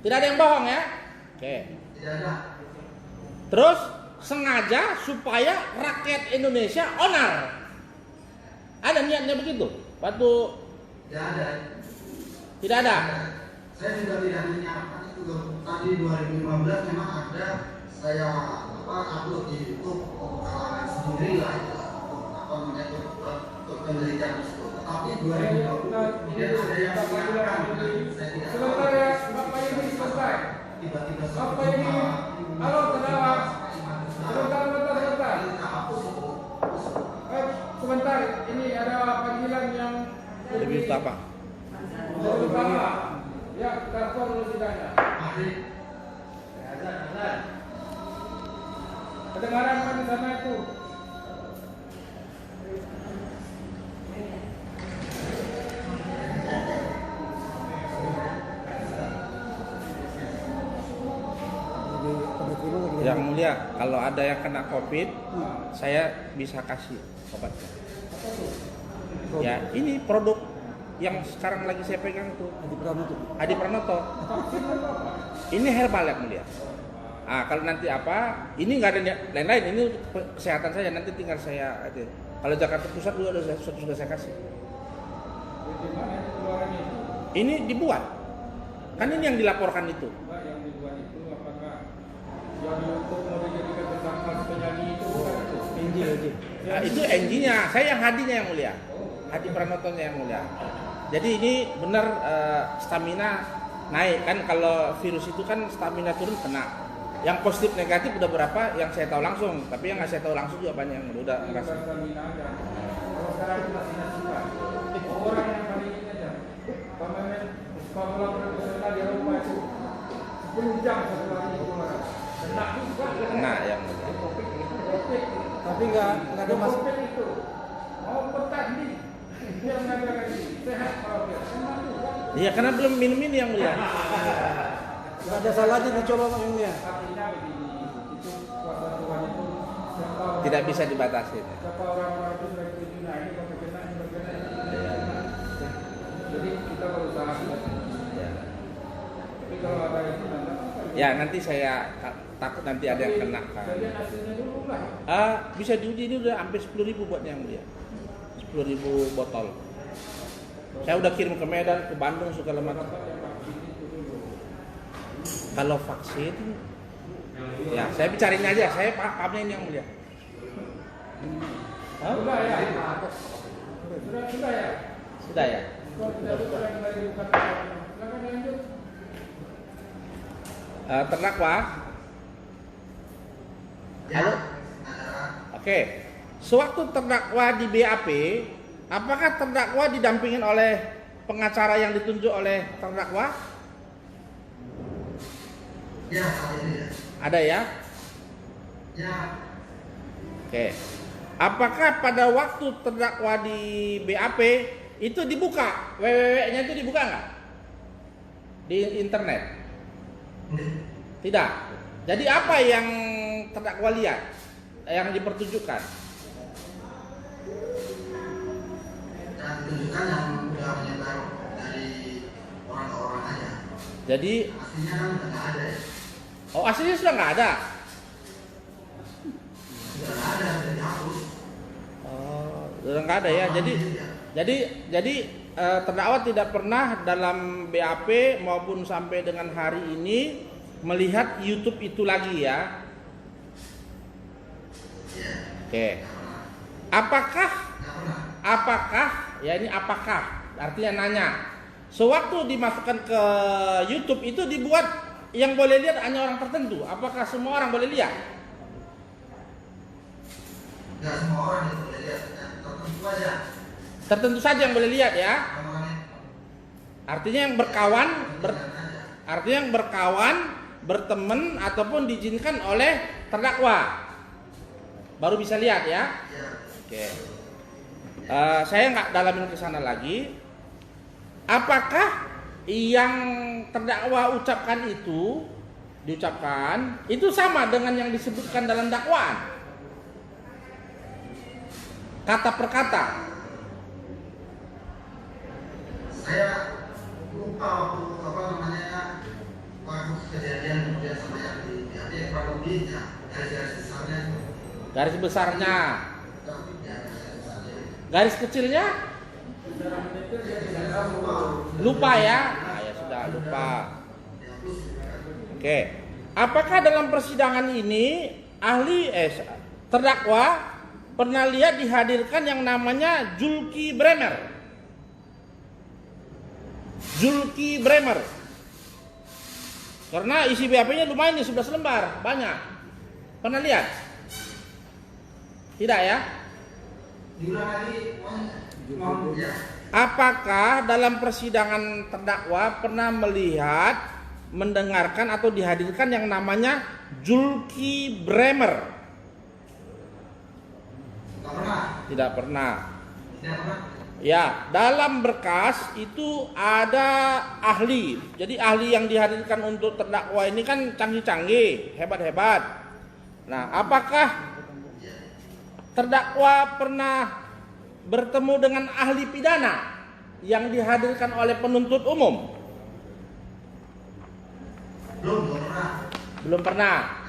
Tidak ada yang bohong ya? Oke. Tidak ada. Terus sengaja supaya rakyat Indonesia onar. Ada niatnya begitu? Waktu Tidak ada. tidak ada. Saya juga tidak menyiapkan itu. Tadi 2015 memang ada saya upload di YouTube kalangan sendiri lah itu untuk penelitian tersebut. Tapi 2020 tidak ada yang menyiapkan. Saya tidak tahu. Sebentar ya, Bapak ini selesai. Tiba-tiba Bapak ini, halo terdakwa. Sebentar. Sebentar, ini ada panggilan yang Lebih utama. utama. Ya, kita call dulu sidangnya. Kedengaran kan di sana itu? Yang mulia, kalau ada yang kena COVID, saya bisa kasih obatnya. Ya, ini produk yang sekarang lagi saya pegang tuh. Adi Pranoto. Ini herbal yang mulia. Ah, kalau nanti apa? Ini nggak ada lain-lain. Ini kesehatan saya. Nanti tinggal saya. Kalau Jakarta Pusat juga sudah saya kasih. Ini dibuat. Kan ini yang dilaporkan itu. Yang dibuat itu apakah yang untuk mau dijadikan tersangka penyanyi itu bukan itu? Nah, itu NG-nya. Saya yang hadinya yang mulia. Hadi Pranotonya yang mulia. Jadi ini benar stamina naik kan, kalau virus itu kan stamina turun kena. Yang positif negatif udah berapa yang saya tahu langsung, tapi yang nggak saya tahu langsung juga banyak yang udah ngerasa. Stamina aja. Kalau sekarang itu masih nasihat. Orang yang hari ini aja. Pemain sepak bola profesional di Eropa itu 10 jam satu hari itu orang. Kena juga. Kena yang mulia. Tapi nggak ada mas. Covid itu mau bertanding dia mengatakan sehat kalau dia kena juga. Iya, karena belum minum ini yang mulia. Nggak ada salahnya dicoba minumnya. Artinya begini, itu kuasa Tuhan itu siapa Tidak bisa dibatasi. siapa orang-orang itu sudah setuju, nah ini kalau kena ini berkena. Jadi kita berusaha tidak. Tapi kalau ada itu nanti apa? Ya, nanti saya takut nanti ada yang kena kan. Jadi hasilnya dulu lah. Bisa diuji, ini udah hampir 10.000 buat yang mulia. 10.000 botol. Saya udah kirim ke Medan, ke Bandung segala macam. Kalau vaksin, ya saya bicarain aja. Saya pahamnya ini yang mulia. Sudah ya. Sudah ya. Sudah ya. Kalau tidak sudah kembali bukan. Silakan lanjut. Terdakwa. Halo. Oke. Sewaktu terdakwa di BAP, apakah terdakwa didampingin oleh pengacara yang ditunjuk oleh terdakwa? Ya, saat ini ya. Ada ya? Ya, Oke. Apakah pada waktu terdakwa di BAP itu dibuka? www-nya itu dibuka nggak? Di internet? Tidak. Jadi apa yang terdakwa lihat? Yang dipertunjukkan? dan ditunjukkan yang sudah menyebar dari Jadi Aslinya kan udah nggak ada ya. oh aslinya sudah nggak ada. Udah nggak ada, udah dihapus. Oh, sudah nggak ada ya. Jadi terdakwa tidak pernah dalam BAP maupun sampai dengan hari ini melihat YouTube itu lagi ya. Oke. Apakah ya ini apakah artinya nanya. Sewaktu dimasukkan ke YouTube itu dibuat yang boleh lihat hanya orang tertentu. Apakah semua orang boleh lihat? Nggak semua orang yang boleh lihat, tertentu aja. Tertentu saja yang boleh lihat ya. Artinya yang berkawan, berteman ataupun diizinkan oleh terdakwa baru bisa lihat ya. Oke. Saya nggak dalamin ke sana lagi. Apakah yang terdakwa diucapkan itu sama dengan yang disebutkan dalam dakwaan? Kata per kata. Saya lupa waktu kejadian kemudian sama yang di kurang lebihnya garis besarnya. Garis besarnya. Garis kecilnya? Lupa ya? Nah, ya sudah lupa. Oke. Apakah dalam persidangan ini terdakwa pernah lihat dihadirkan yang namanya Zulki Bremer? Zulki Bremer. Karena isi BAP-nya lumayan nih, 11 lembar, banyak. Pernah lihat? Tidak ya? Apakah dalam persidangan terdakwa pernah melihat, mendengarkan atau dihadirkan yang namanya Zulki Bremer? Tidak pernah. Ya, dalam berkas itu ada ahli. Jadi ahli yang dihadirkan untuk terdakwa ini kan canggih-canggih, hebat-hebat. Nah, apakah terdakwa pernah bertemu dengan ahli pidana yang dihadirkan oleh penuntut umum? Belum pernah.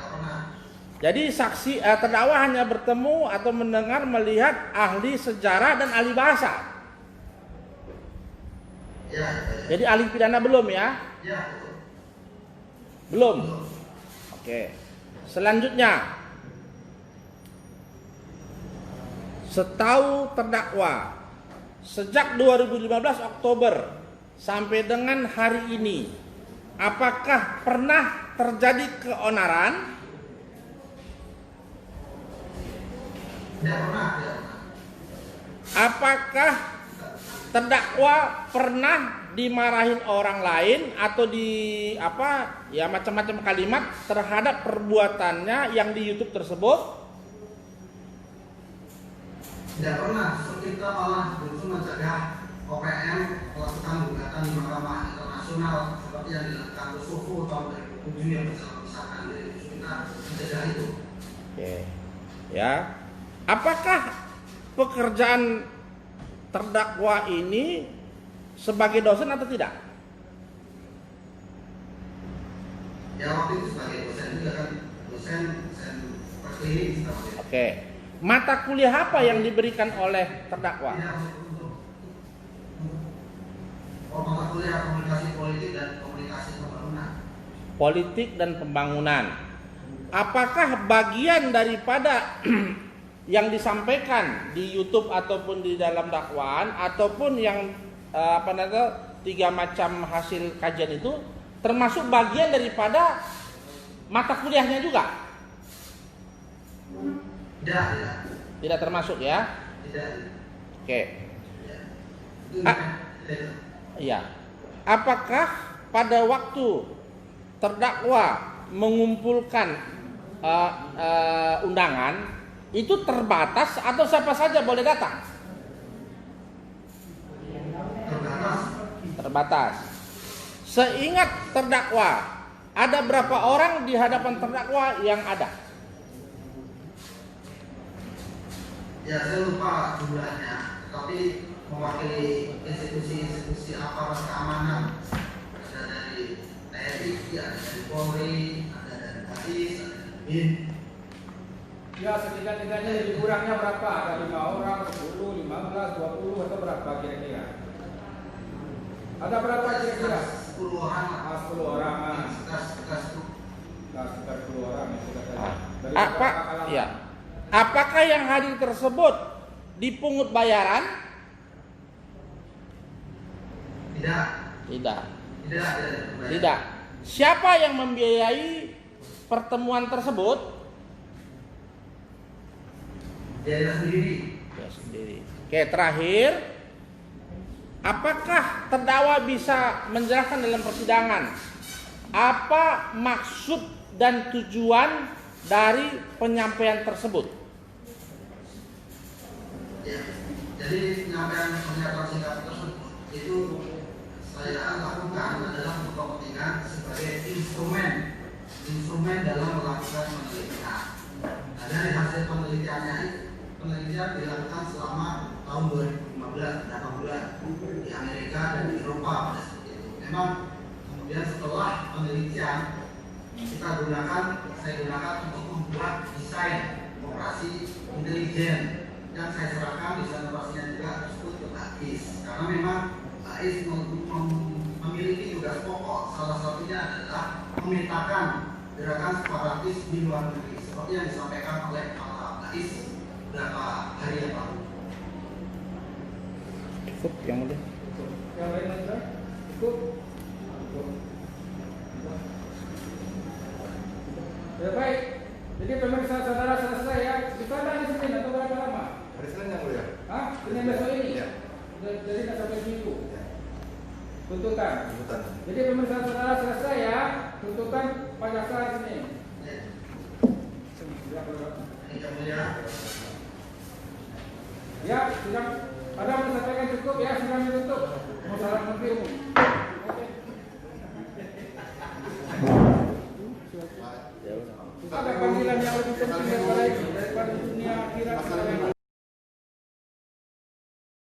Jadi saksi terdakwa hanya bertemu atau mendengar melihat ahli sejarah dan ahli bahasa. Jadi ahli pidana belum ya? Belum. Oke. Selanjutnya, setahu terdakwa, sejak 2015 Oktober sampai dengan hari ini, apakah pernah terjadi keonaran? Tidak pernah. Apakah terdakwa pernah dimarahin orang lain atau macam-macam kalimat terhadap perbuatannya yang di YouTube tersebut? Tidak pernah. Kita malah berusaha mencegah OPM melakukan gugatan di Mahkamah Internasional seperti yang dilakukan Kosovo tahun 2007 yang bersama-sama dari kita mencegah itu. Oke. Ya. Apakah pekerjaan terdakwa ini sebagai dosen atau tidak? Ya, waktu itu sebagai dosen juga kan, dosen perklinik. Oke. Mata kuliah apa yang diberikan oleh terdakwa? Mata kuliah komunikasi politik dan komunikasi pembangunan. Politik dan pembangunan. Apakah bagian daripada yang disampaikan di YouTube ataupun di dalam dakwaan ataupun yang 3 macam hasil kajian itu termasuk bagian daripada mata kuliahnya juga? Tidak termasuk ya? Tidak. Oke. Iya. Apakah pada waktu terdakwa mengumpulkan undangan itu terbatas atau siapa saja boleh datang? Terbatas. Seingat terdakwa, ada berapa orang di hadapan terdakwa yang ada? Ya, saya lupa jumlahnya, tapi mewakili institusi-institusi aparat keamanan, ada dari polisi, ada dari Polri, ada dari Kadis, ada dari BIN. Ya setidak-tidaknya lebih kurangnya berapa? Ada 5 orang, 10, 15, 20 atau berapa kira-kira? Ada berapa kira-kira? 10 orang lah. 10 orang. Sekitar 10 orang ya sudah tadi. Dari Apa? beberapa kalangan. Ya. Apakah yang hadir tersebut dipungut bayaran? Tidak. Tidak. Tidak. Tidak. Siapa yang membiayai pertemuan tersebut? Dia sendiri. Ya sendiri. Oke, terakhir, apakah terdakwa bisa menjelaskan dalam persidangan apa maksud dan tujuan dari penyampaian tersebut? Ya. Jadi penyampaian pernyataan singkat tersebut itu saya lakukan adalah untuk kepentingan sebagai instrumen dalam melakukan penelitian. Nah, dari hasil penelitiannya penelitian dilakukan selama tahun 2015 beberapa bulan di Amerika dan di Eropa pada saat itu. Memang kemudian setelah penelitian saya gunakan untuk membuat desain operasi intelijen dan saya serahkan desain operasinya juga tersebut ke BAIS karena memang BAIS memiliki tugas pokok, salah satunya adalah memetakan gerakan separatis di luar negeri seperti yang disampaikan oleh kepala BAIS beberapa hari yang lalu. Cukup yang mulia. Yang lain ada? Cukup. Ya baik. Jadi pemirsa saudara selesai ya. Kita ada di sini atau berapa lama? Hari Senin yang mulia. Hah? Senin besok ini? Iya. Jadi tidak sampai minggu. Ya. Tuntutan. Tuntutan. Jadi pemirsa saudara selesai ya. Tuntutan pada jaksa hari Senin. Yang mulia. Ya, sudah ada yang disampaikan cukup ya, sudah ditutup. Masalah menteri umum.